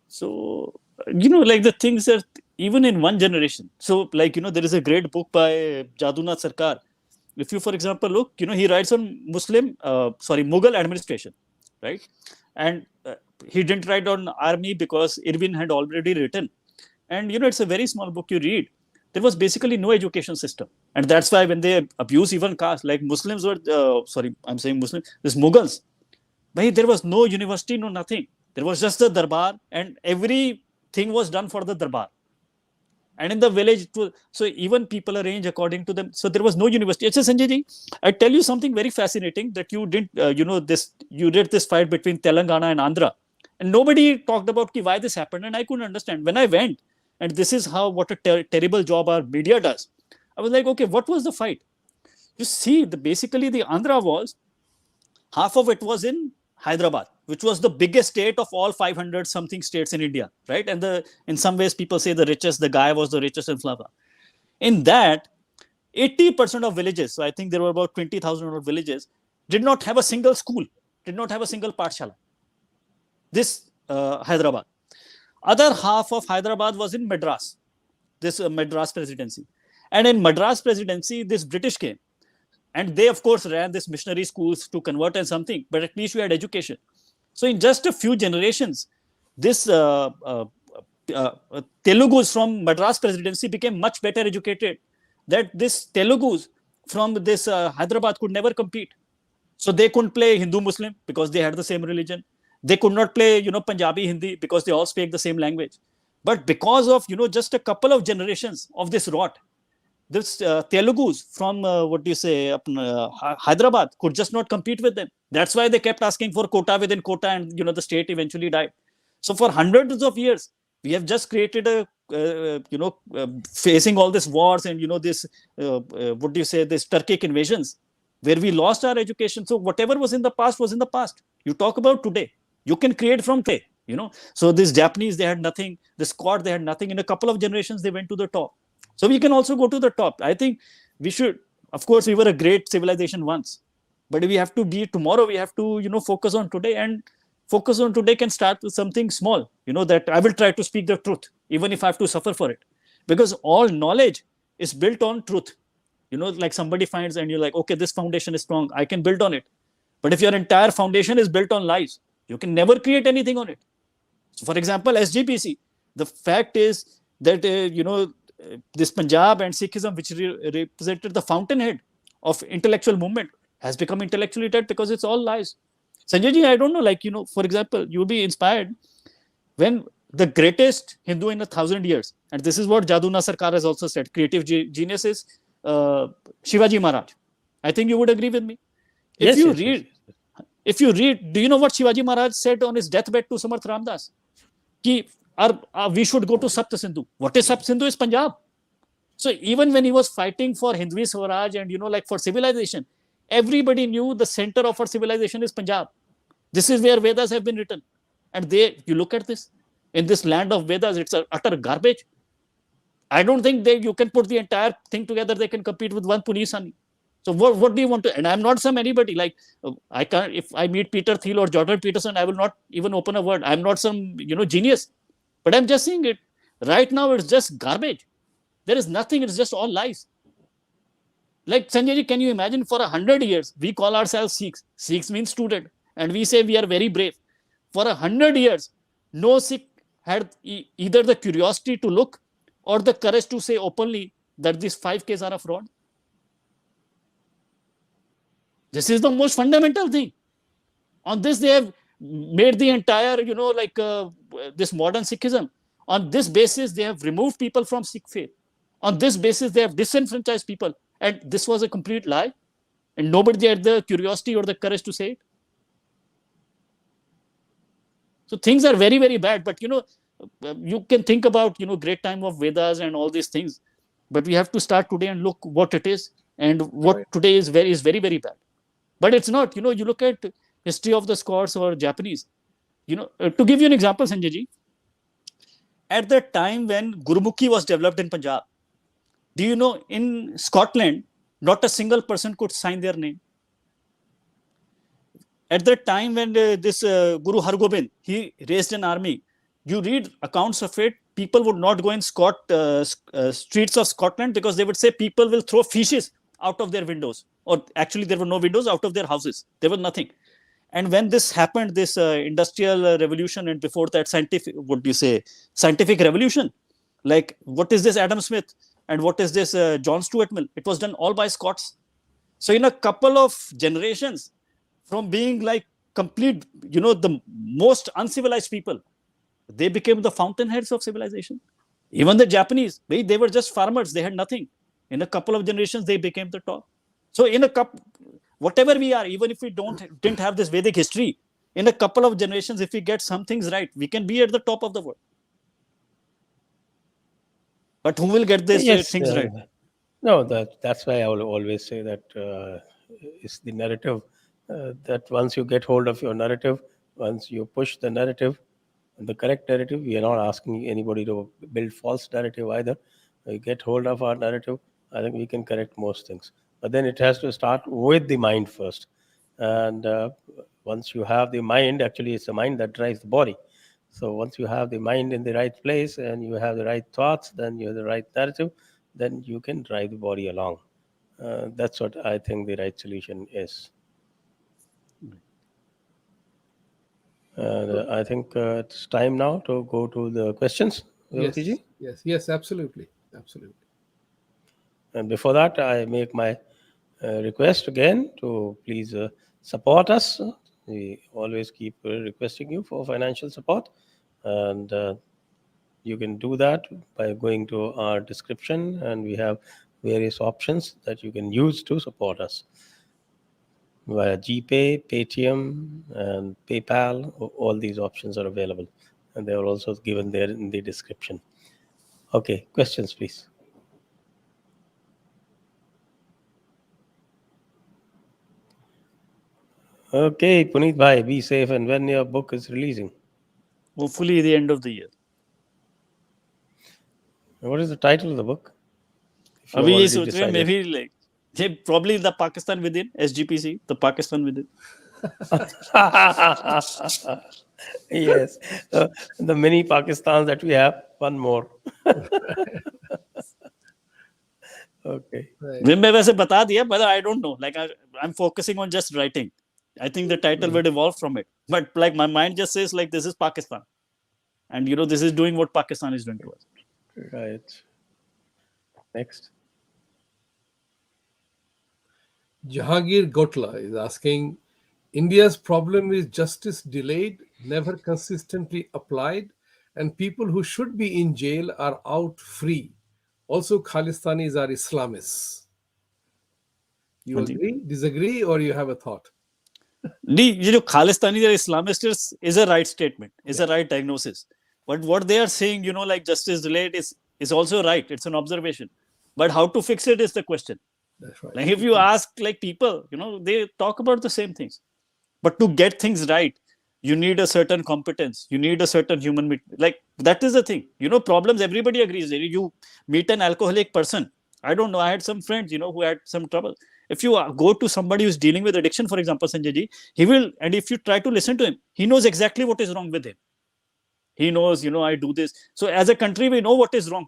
So, like the things that even in one generation. So, like, there is a great book by Jadunath Sarkar. If you, for example, look, he writes on Mughal administration, right? And he didn't write on army because Irwin had already written. And, it's a very small book you read. There was basically no education system. And that's why when they abuse even caste, like Muslims were, I'm saying Muslim, this Mughals, there was no university, no nothing. There was just the darbar, and everything was done for the darbar. And in the village, so even people arrange according to them. So there was no university. Achha, Sanjay ji, I tell you something very fascinating that you didn't, you did this fight between Telangana and Andhra. And nobody talked about why this happened. And I couldn't understand. When I went, and this is what a terrible job our media does, I was like, okay, what was the fight? You see, basically the Andhra was, half of it was in Hyderabad, which was the biggest state of all 500 something states in India, right? And in some ways, people say the guy was the richest in Flava. In that, 80% of villages, so I think there were about 20,000 villages, did not have a single school, did not have a single Pathshala. This Hyderabad. Other half of Hyderabad was in Madras, this Madras presidency. And in Madras presidency, this British came. And they, of course, ran this missionary schools to convert and something, but at least we had education. So in just a few generations, this Telugus from Madras presidency became much better educated, that this Telugus from this Hyderabad could never compete. So they couldn't play Hindu-Muslim because they had the same religion. They could not play, Punjabi Hindi because they all speak the same language. But because of, just a couple of generations of this rot, this Telugus from Hyderabad could just not compete with them. That's why they kept asking for quota within quota, and the state eventually died. So for hundreds of years, we have just created facing all these wars and this this Turkic invasions, where we lost our education. So whatever was in the past was in the past. You talk about today, you can create from today. So these Japanese, they had nothing. The Scot, they had nothing. In a couple of generations, they went to the top. So we can also go to the top. I think we should, of course, we were a great civilization once, but we have to be tomorrow. We have to, focus on today. And focus on today can start with something small, that I will try to speak the truth, even if I have to suffer for it. Because all knowledge is built on truth. Like somebody finds and you're like, okay, this foundation is strong, I can build on it. But if your entire foundation is built on lies, you can never create anything on it. So, for example, SGPC, the fact is that, this Punjab and Sikhism, which represented the fountainhead of intellectual movement, has become intellectually dead because it's all lies. Sanjay ji, I don't know, for example, you'll be inspired when the greatest Hindu in 1,000 years, and this is what Jaduna Sarkar has also said, creative genius is Shivaji Maharaj. I think you would agree with me. If you read, do you know what Shivaji Maharaj said on his deathbed to Samarth Ramdas? We should go to Sapt Sindhu. What is Sapt Sindhu? Is Punjab. So even when he was fighting for Hindvi Swaraj and, for civilization, everybody knew the center of our civilization is Punjab. This is where Vedas have been written. And you look at this, in this land of Vedas, it's utter garbage. I don't think you can put the entire thing together. They can compete with one Puneet Singh Sahani. So what do you want to? And I'm not some anybody. Like, I can't. If I meet Peter Thiel or Jordan Peterson, I will not even open a word. I'm not some genius. But I'm just saying it. Right now, it's just garbage. There is nothing. It's just all lies. Like, Sanjay ji, can you imagine for 100 years, we call ourselves Sikhs. Sikhs means student. And we say we are very brave. For 100 years, no Sikh had either the curiosity to look or the courage to say openly that these 5Ks are a fraud. This is the most fundamental thing. On this, they have made the entire, this modern Sikhism. On this basis, they have removed people from Sikh faith. On this basis, they have disenfranchised people. And this was a complete lie. And nobody had the curiosity or the courage to say it. So things are very, very bad. But, you can think about, great time of Vedas and all these things. But we have to start today and look what it is. And what today is very, very bad. But it's not. You look at history of the Scots or Japanese. To give you an example, Sanjay ji, at the time when Gurumukhi was developed in Punjab, do you know in Scotland, not a single person could sign their name? At the time when this Guru Hargobind, he raised an army, you read accounts of it, people would not go in streets of Scotland because they would say people will throw fishes out of their windows. Or actually, there were no windows out of their houses. There was nothing. And when this happened, this industrial revolution, and before that, scientific revolution, like what is this Adam Smith and what is this John Stuart Mill? It was done all by Scots. So in a couple of generations, from being like complete, the most uncivilized people, they became the fountainheads of civilization. Even the Japanese, they were just farmers. They had nothing. In a couple of generations, they became the top. So whatever we are, even if we didn't have this Vedic history, in a couple of generations, if we get some things right, we can be at the top of the world. But who will get these things right? No, that's why I will always say that it's the narrative, that once you get hold of your narrative, once you push the narrative, the correct narrative, we are not asking anybody to build false narrative either. We get hold of our narrative, I think we can correct most things. But then it has to start with the mind first. And once you have the mind, actually it's the mind that drives the body. So once you have the mind in the right place and you have the right thoughts, then you have the right narrative, then you can drive the body along. That's what I think the right solution is. I think it's time now to go to the questions. Yes, absolutely. And before that, I make my request again to please support us. We always keep requesting you for financial support, and you can do that by going to our description, and we have various options that you can use to support us via GPay, PayTM, and PayPal. All these options are available, and they are also given there in the description. Okay, questions, please. Okay, Puneet bhai, be safe, and when your book is releasing? Hopefully the end of the year. What is the title of the book? Maybe like probably the Pakistan Within, SGPC, the Pakistan Within. Yes, the mini Pakistans that we have, one more. Okay. Right. मैं वैसे बता दिया, but I don't know. Like I'm focusing on just writing. I think the title would evolve from it. But like my mind just says like this is Pakistan, and this is doing what Pakistan is doing to us. Right. Next. Jahangir Gotla is asking, India's problem is justice delayed, never consistently applied, and people who should be in jail are out free. Also, Khalistanis are Islamists. You हाँ जी. agree, disagree, or you have a thought? नहीं, ये जो Khalistani or Islamists is a right statement, is a right diagnosis. But what they are saying, like justice delayed is also right. It's an observation. But how to fix it is the question. That's right. Like if you ask like people, they talk about the same things. But to get things right, you need a certain competence. You need a certain human. Like that is the thing. Problems, everybody agrees. You meet an alcoholic person. I don't know. I had some friends, who had some trouble. If you go to somebody who's dealing with addiction, for example, Sanjay ji, he will, and if you try to listen to him, he knows exactly what is wrong with him. He knows, I do this. So as a country, we know what is wrong.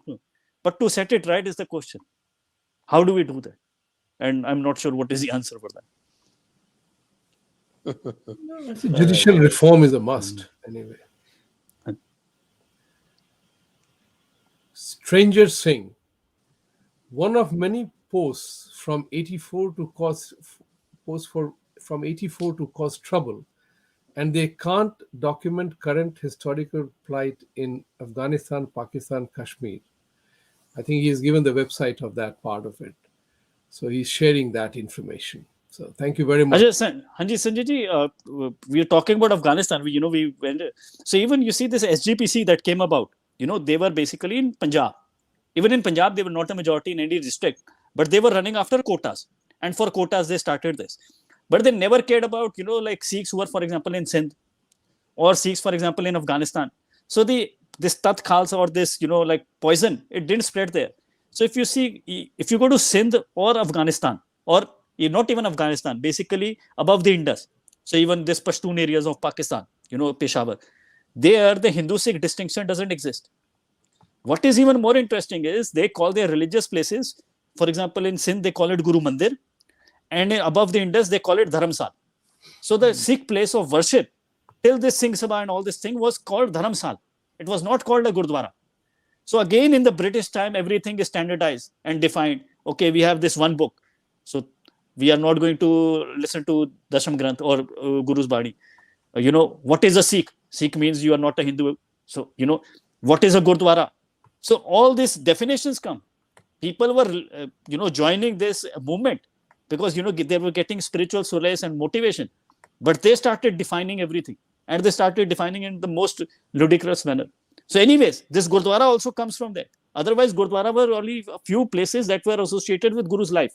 But to set it right is the question. How do we do that? And I'm not sure what is the answer for that. Judicial reform is a must, anyway. Stranger Singh, one of many posts from 84 to cause from 84 to cause trouble, and they can't document current historical plight in Afghanistan, Pakistan, Kashmir. I think he's given the website of that part of it. So he's sharing that information. So thank you very much. Sanjay ji, we are talking about Afghanistan. We went. So even you see this SGPC that came about, they were basically in Punjab. Even in Punjab, they were not a majority in any district, but they were running after quotas. And for quotas, they started this. But they never cared about, like Sikhs who were, for example, in Sindh, or Sikhs, for example, in Afghanistan. So this Tat Khalsa or this, like poison, it didn't spread there. So if you go to Sindh or Afghanistan, or not even Afghanistan, basically above the Indus, so even this Pashtun areas of Pakistan, Peshawar, there the Hindu-Sikh distinction doesn't exist. What is even more interesting is they call their religious places, for example, in Sindh, they call it Guru Mandir, and above the Indus, they call it Dharamsal. So the Sikh place of worship, till this Singh Sabha and all this thing, was called Dharamsal. It was not called a Gurudwara. So again, in the British time, everything is standardized and defined. Okay, we have this one book. So we are not going to listen to Dasham Granth or Guru's Bani. What is a Sikh? Sikh means you are not a Hindu. So, what is a Gurudwara? So all these definitions come. People were, joining this movement because, they were getting spiritual solace and motivation. But they started defining everything. And they started defining in the most ludicrous manner. So anyways, this Gurudwara also comes from there. Otherwise, Gurudwara were only a few places that were associated with Guru's life.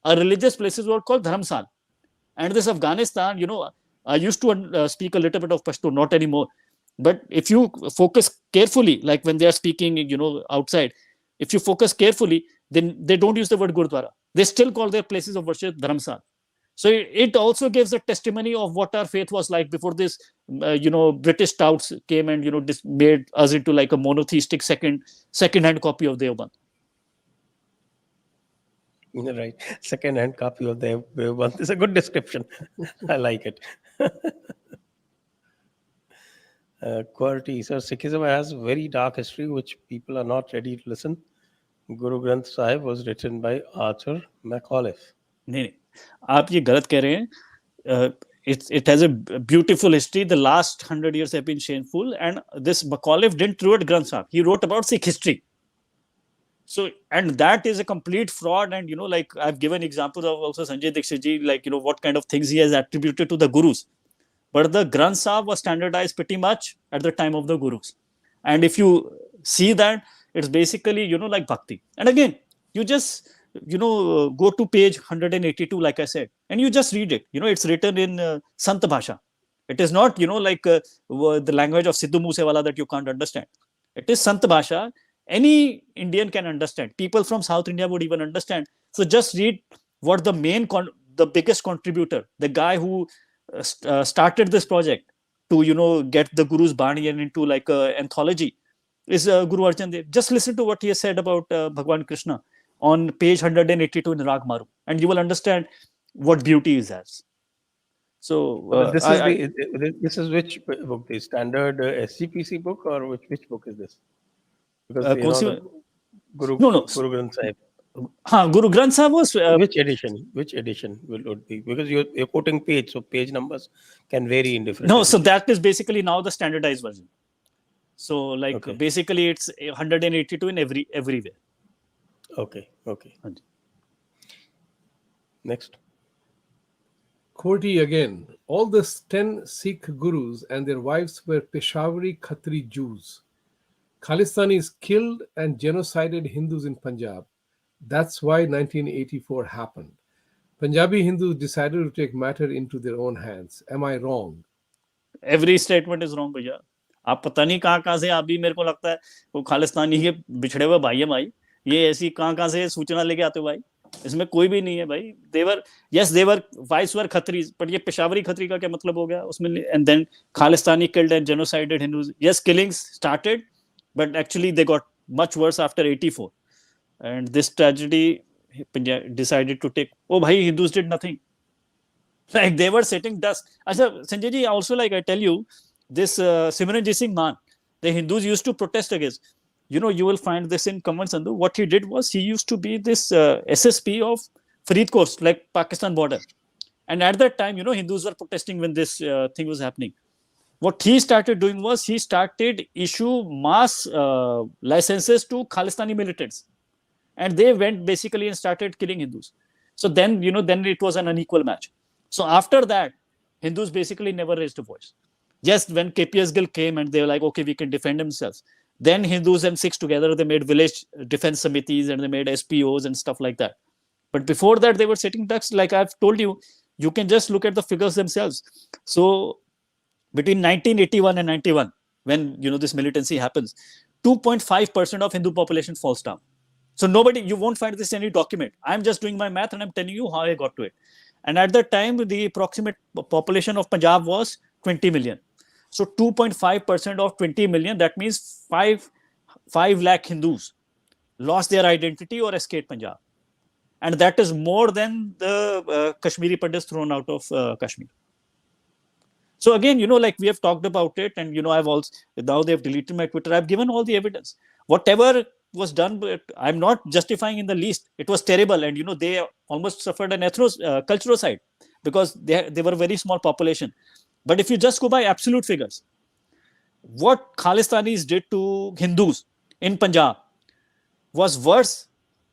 Our religious places were called Dharamsal. And this Afghanistan, I used to speak a little bit of Pashto, not anymore. But if you focus carefully, like when they are speaking, outside, if you focus carefully, then they don't use the word Gurudwara. They still call their places of worship Dharamsal. So it also gives a testimony of what our faith was like before this, British touts came and, made us into like a monotheistic second-hand copy of Deoband. Right. Second-hand copy of the Deoband is a good description. I like it. Quality. So Sikhism has very dark history, which people are not ready to listen. Guru Granth Sahib was written by Arthur Macauliffe. नहीं, आप ये गलत कह रहे हैं. It has a beautiful history. The last 100 years have been shameful, and this Macauliffe didn't write Granth Sahib. He wrote about Sikh history. So, and that is a complete fraud. And like I've given examples of also Sanjay Dixit ji, like what kind of things he has attributed to the Gurus. But the Granth Sahib was standardized pretty much at the time of the Gurus. And if you see that, it's basically like bhakti. And again, you just go to page 182, like I said, and you just read it. It's written in Sant Bhasha. It is not, like the language of Sidhu Moosewala that you can't understand. It is Sant Bhasha. Any Indian can understand. People from South India would even understand. So just read what the biggest contributor, the guy who started this project to get the Guru's Bani and into like a anthology is Guru Arjan Dev. Just listen to what he has said about Bhagwan Krishna on page 182 in Rag Maru, and you will understand what beauty is as. So But this is this is which book? The standard SGPC book, or which book is this? Because the Guru Granth Sahib. Guru Granth Sahib was which edition? Which edition would be? Because you're quoting page, so page numbers can vary in different. No, editions. so that is basically now the standardized version. So like basically it's 182 in everywhere. Okay. Next. Khoti again. All the 10 Sikh gurus and their wives were Peshawari Khatri Jews. Khalistanis killed and genocided Hindus in Punjab. That's why 1984 happened. Punjabi Hindus decided to take matter into their own hands. Am I wrong? Every statement is wrong, भैया. आप पता नहीं कहाँ से अभी मेरे को लगता है वो खालिस्तानी के बिछड़े हुए भाई है भाई. ये ऐसी कहाँ से सूचना लेके आते हो भाई. इसमें कोई भी नहीं है भाई. देवर वाइस वर खत्रीज, बट ये पेशावरी खत्री का क्या मतलब हो गया उसमें? And then Khalistani killed and genocided Hindus. Yes, killings started, but actually they got much worse after 84. And this tragedy decided to take. Oh bhai, Hindus did nothing. Like they were setting dust. Achha, Sanjay ji, also like I tell you, this Simranjit Singh Man, the Hindus used to protest against. You will find this in Kamal Sandhu. What he did was he used to be this SSP of Faridkot, like Pakistan border. And at that time, Hindus were protesting when this thing was happening. What he started doing was he started issue mass licenses to Khalistani militants. And they went basically and started killing Hindus. So then, then it was an unequal match. So after that, Hindus basically never raised a voice. Just when KPS Gill came and they were like, okay, we can defend themselves. Then Hindus and Sikhs together, they made village defense committees and they made SPOs and stuff like that. But before that, they were setting ducks. Like I've told you, you can just look at the figures themselves. So between 1981 and 91, when, this militancy happens, 2.5% of Hindu population falls down. So you won't find this in any document. I'm just doing my math and I'm telling you how I got to it. And at that time, the approximate population of Punjab was 20 million. So 2.5% of 20 million, that means 5 lakh Hindus lost their identity or escaped Punjab. And that is more than the Kashmiri Pandits thrown out of Kashmir. So again, like we have talked about it, and I've also, now they've deleted my Twitter, I've given all the evidence. Whatever was done, but I'm not justifying in the least. It was terrible, and they almost suffered an cultural because they were a very small population. But if you just go by absolute figures, what Khalistanis did to Hindus in Punjab was worse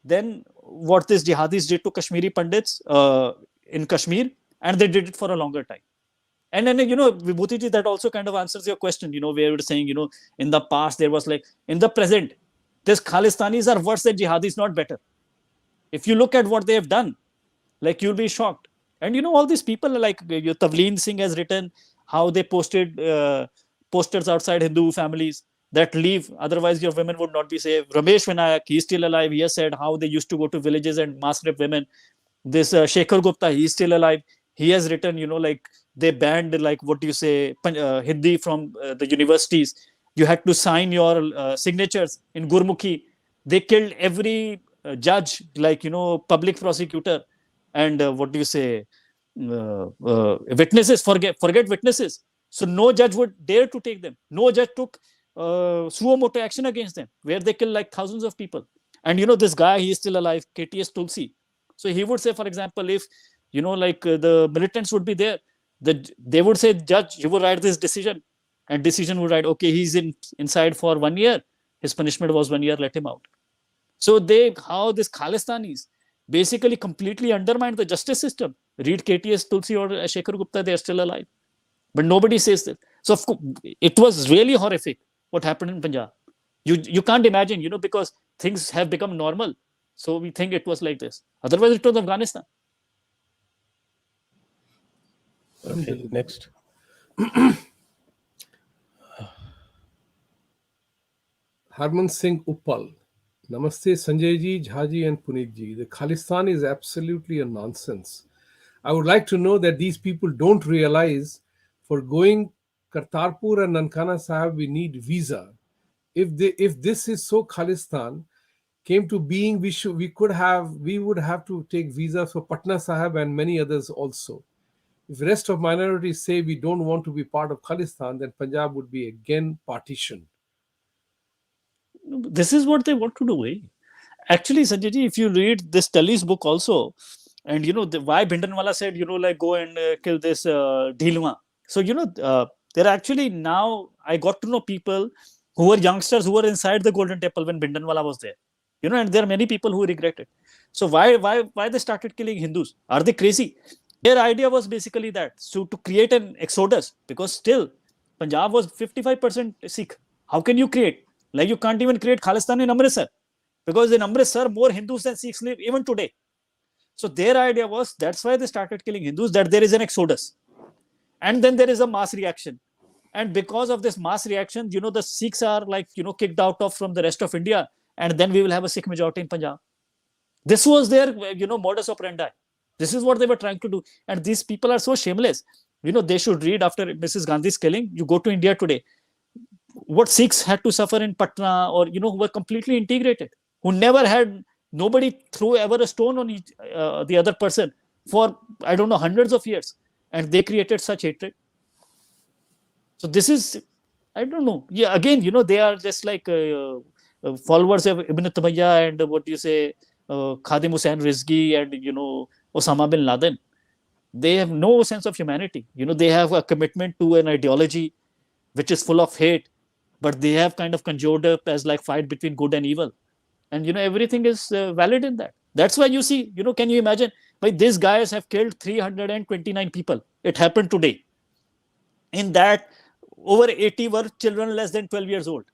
than what these jihadis did to Kashmiri Pandits in Kashmir, and they did it for a longer time. And then, Vibhuti Ji, that also kind of answers your question, where you're saying, in the past, there was like, in the present, these Khalistanis are worse than jihadis, not better. If you look at what they have done, like you'll be shocked. And all these people, like Tavleen Singh has written how they posted posters outside Hindu families that leave, otherwise your women would not be safe. Ramesh Vinayak, he's still alive. He has said how they used to go to villages and mass rape women. This Shekhar Gupta, he's still alive. He has written, like they banned, like what do you say, Hindi from the universities. You had to sign your signatures in Gurmukhi. They killed every judge, like, public prosecutor, and what do you say, witnesses, forget witnesses. So no judge would dare to take them. No judge took suo moto action against them, where they killed like thousands of people. And this guy, he is still alive, KTS Tulsi. So he would say, for example, if like the militants would be there, they would say, judge, you would write this decision, and decision would write, okay, he's inside for 1 year. His punishment was 1 year, let him out. So how these Khalistanis basically completely undermined the justice system. Read KTS Tulsi or Shekhar Gupta, they are still alive. But nobody says that. So of course, it was really horrific what happened in Punjab. You can't imagine, because things have become normal. So we think it was like this. Otherwise, it was Afghanistan. Okay, next. Harman Singh Uppal. Namaste Sanjay ji, Jha ji and Puneet ji. The Khalistan is absolutely a nonsense. I would like to know that these people don't realize for going Kartarpur and Nankana Sahib, we need visa. If this is so Khalistan came to being, we would have to take visas for Patna Sahib and many others also. If the rest of minorities say we don't want to be part of Khalistan, then Punjab would be again partitioned. This is what they want to do. Actually, Sanjay ji, if you read this Tully's book also, and why Bhindanwala said, like go and kill this Dhilwa. So, there are actually now, I got to know people who were youngsters who were inside the Golden Temple when Bhindanwala was there. And there are many people who regret it. So why they started killing Hindus? Are they crazy? Their idea was basically that, so to create an exodus, because still Punjab was 55% Sikh. How can you create? Like you can't even create Khalistan in Amritsar, because in Amritsar more Hindus than Sikhs live even today. So their idea was, that's why they started killing Hindus, that there is an exodus. And then there is a mass reaction. And because of this mass reaction, the Sikhs are like, kicked out of from the rest of India. And then we will have a Sikh majority in Punjab. This was their, modus operandi. This is what they were trying to do. And these people are so shameless. They should read after Mrs. Gandhi's killing. You go to India today, what Sikhs had to suffer in Patna, or, who were completely integrated, who never had, nobody threw ever a stone on the other person for, I don't know, hundreds of years. And they created such hatred. So this is, I don't know. Yeah, again, they are just like followers of Ibn Taymiyyah and what do you say, Khadim Hussain Rizvi and, Osama bin Laden. They have no sense of humanity. They have a commitment to an ideology which is full of hate, but they have kind of conjured up as like fight between good and evil. And, everything is valid in that. That's why you see, can you imagine? Like these guys have killed 329 people. It happened today. In that, over 80 were children less than 12 years old.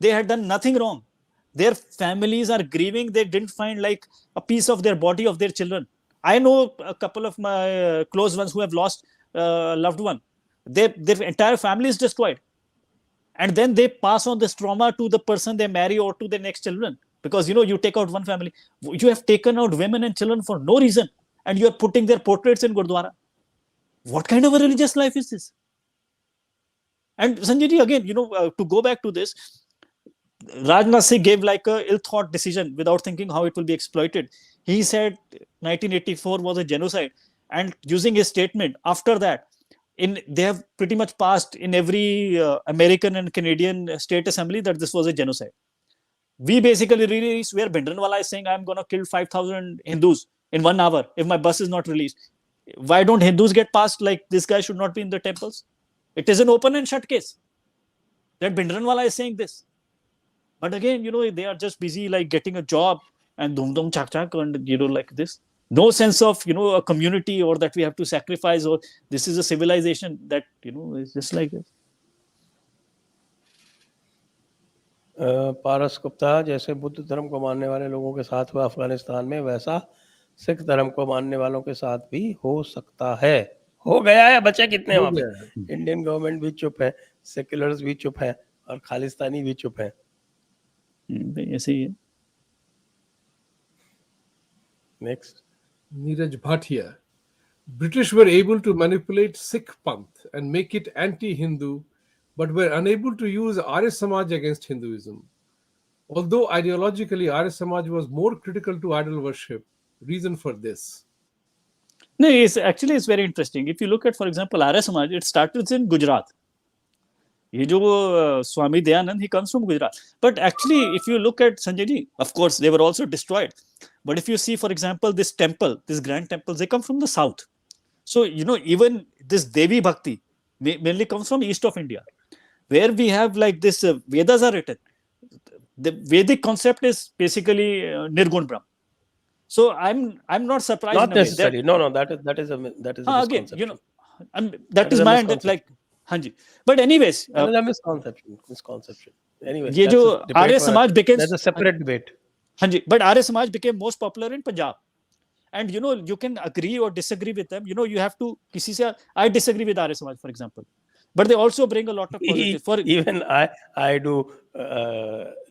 They had done nothing wrong. Their families are grieving. They didn't find like a piece of their body of their children. I know a couple of my close ones who have lost a loved one. Their entire family is destroyed. And then they pass on this trauma to the person they marry or to their next children. Because, you take out one family. You have taken out women and children for no reason. And you are putting their portraits in Gurudwara. What kind of a religious life is this? And Sanjay ji, again, to go back to this, Rajnath Singh gave like a ill-thought decision without thinking how it will be exploited. He said 1984 was a genocide. And using his statement, after that, they have pretty much passed in every American and Canadian state assembly that this was a genocide. We basically released where Bhindanwala is saying, I'm going to kill 5,000 Hindus in 1 hour if my bus is not released. Why don't Hindus get passed like this guy should not be in the temples? It is an open and shut case that Bhindanwala is saying this. But again, they are just busy like getting a job and dum chak chak and, like this. No sense of, a community or that we have to sacrifice or this is a civilization that, is just like this. पारस गुप्ता, जैसे बुद्ध धर्म को मानने वाले लोगों के साथ हुआ अफगानिस्तान में, वैसा सिख धर्म को मानने वालों के साथ भी हो सकता है. हो गया है. बचे कितने वहां पे? इंडियन गवर्नमेंट भी चुप है, सेक्युलर्स भी चुप है और खालिस्तानी भी चुप है. ऐसे ही है. Next. Neeraj Bhatia. British were able to manipulate Sikh Panth and make it anti-Hindu, but were unable to use Arya Samaj against Hinduism. Although ideologically Arya Samaj was more critical to idol worship. Reason for this? No, it's very interesting. If you look at, for example, Arya Samaj, it started in Gujarat. Swami Dayanand, he comes from Gujarat. But actually, if you look at Sanjay ji, of course, they were also destroyed. But if you see, for example, this temple, these grand temples, they come from the south. So, even this Devi Bhakti mainly comes from east of India, where we have like this Vedas are written. The Vedic concept is basically Nirgun Brahm. So I'm not surprised. Not necessarily. No, that is a again, misconception. That is my end. Like, Hanji. But anyways, another misconception. Anyways, Arya Samaj became that's a separate debate. Hanji. But Arya Samaj became most popular in Punjab. And you can agree or disagree with them. You have to. I disagree with Arya Samaj, for example. But they also bring a lot of positive. Even I do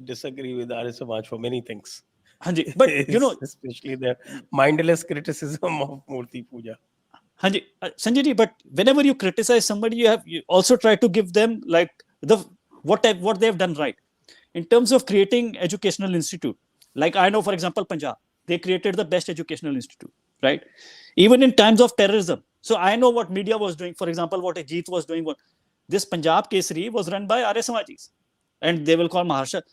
disagree with Arya Samaj for many things. Hanji, but you know, especially the mindless criticism of Murti Puja. Hanji, Sanjay ji, but whenever you criticize somebody, you also try to give them like what they have done right in terms of creating educational institute. Like I know, for example, Punjab, they created the best educational institute, right? Even in times of terrorism. So I know what media was doing. For example, what Ajit was doing. This Punjab Kesari was run by Arya Samajis, and they will call Maharashtra.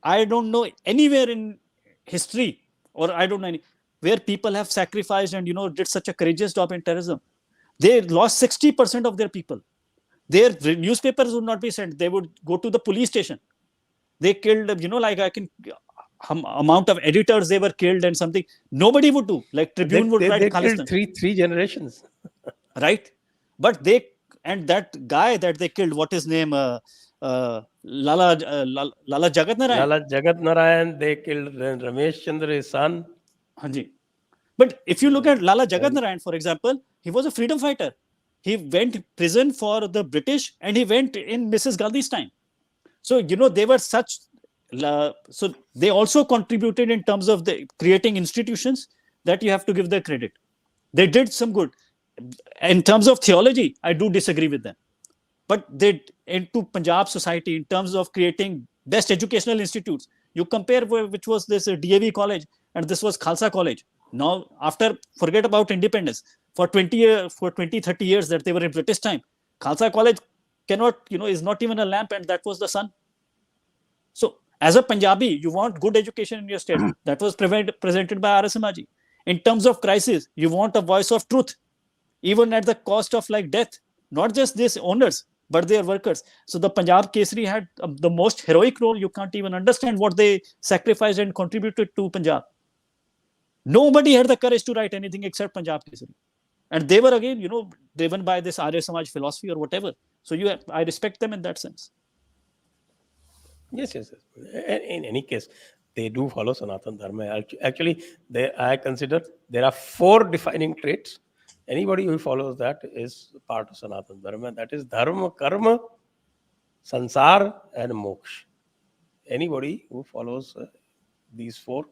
I don't know anywhere in history, or I don't know where people have sacrificed and did such a courageous job in terrorism. They lost 60% of their people. Their newspapers would not be sent. They would go to the police station. They killed, like amount of editors they were killed and something. Nobody would do. Like Tribune would write they Khalistan. Killed three generations. Right? But that guy that they killed, what his name? Lala Jagat Narayan. Lala Jagat Narayan, they killed Ramesh Chandra, his son. Hanji. But if you look at Lala Jagat Narayan, for example, he was a freedom fighter. He went prison for the British and he went in Mrs. Gandhi's time. So, they were such, so they also contributed in terms of creating institutions that you have to give their credit. They did some good. In terms of theology, I do disagree with them. But they, into Punjab society, in terms of creating best educational institutes, you compare which was this DAV college and this was Khalsa college. Now, forget about independence, for 30 years that they were in British time, Khalsa college cannot, is not even a lamp, and that was the sun. So, as a Punjabi, you want good education in your state. That was presented by Arya Samaji. In terms of crisis, you want a voice of truth, even at the cost of like death. Not just these owners, but their workers. So the Punjab Kesari had the most heroic role. You can't even understand what they sacrificed and contributed to Punjab. Nobody had the courage to write anything except Punjab Kesari. And they were again, driven by this Arya Samaj philosophy or whatever. So I respect them in that sense. Yes. In any case, they do follow Sanatan Dharma. Actually, I consider there are 4 defining traits. Anybody who follows that is part of Sanatan Dharma. That is Dharma, Karma, Sansar, and Moksha. Anybody who follows these 4,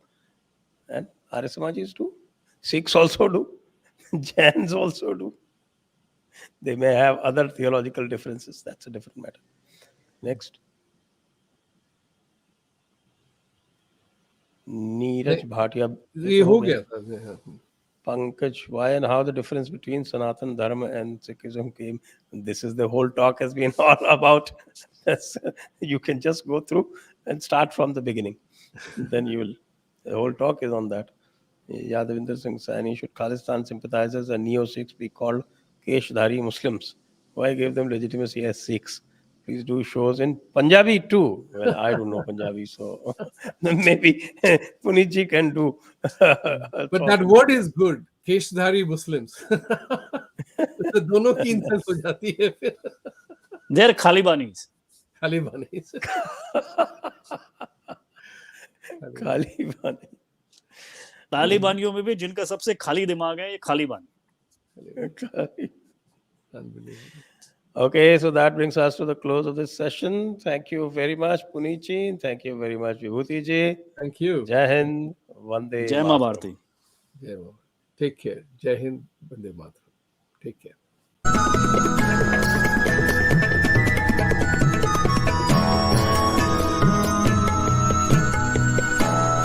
and Arya Samajis do, Sikhs also do, Jains also do. They may have other theological differences. That's a different matter. Next. Neeraj Bhatia. ये हो गया था. Pankaj, why and how the difference between Sanatan Dharma and Sikhism came? This is the whole talk has been all about. You can just go through and start from the beginning. Then the whole talk is on that. Yadavinder Singh Sahani, should Khalistan sympathizers and Neo-Sikhs be called Keshdhari Muslims? Why give them legitimacy as Sikhs? Please do shows in Punjabi too. Well, I don't know Punjabi, so maybe Puneet Ji can do. But that word is good. Keshdhari Muslims. तो दोनों की insult हो जाती है फिर. They are Khalibanis. Khalibanis. Khalibani. तालिबानियों में भी जिनका सबसे खाली दिमाग है ये खालिबानी. Unbelievable. Okay, so that brings us to the close of this session. Thank you very much, Puneet Ji. Thank you very much, Vibhuti Ji. Thank you. Jai Hind, Vande Jai Maa Bharati. Jai Maa. Take care. Jai Hind, Vande Mataram. Take care.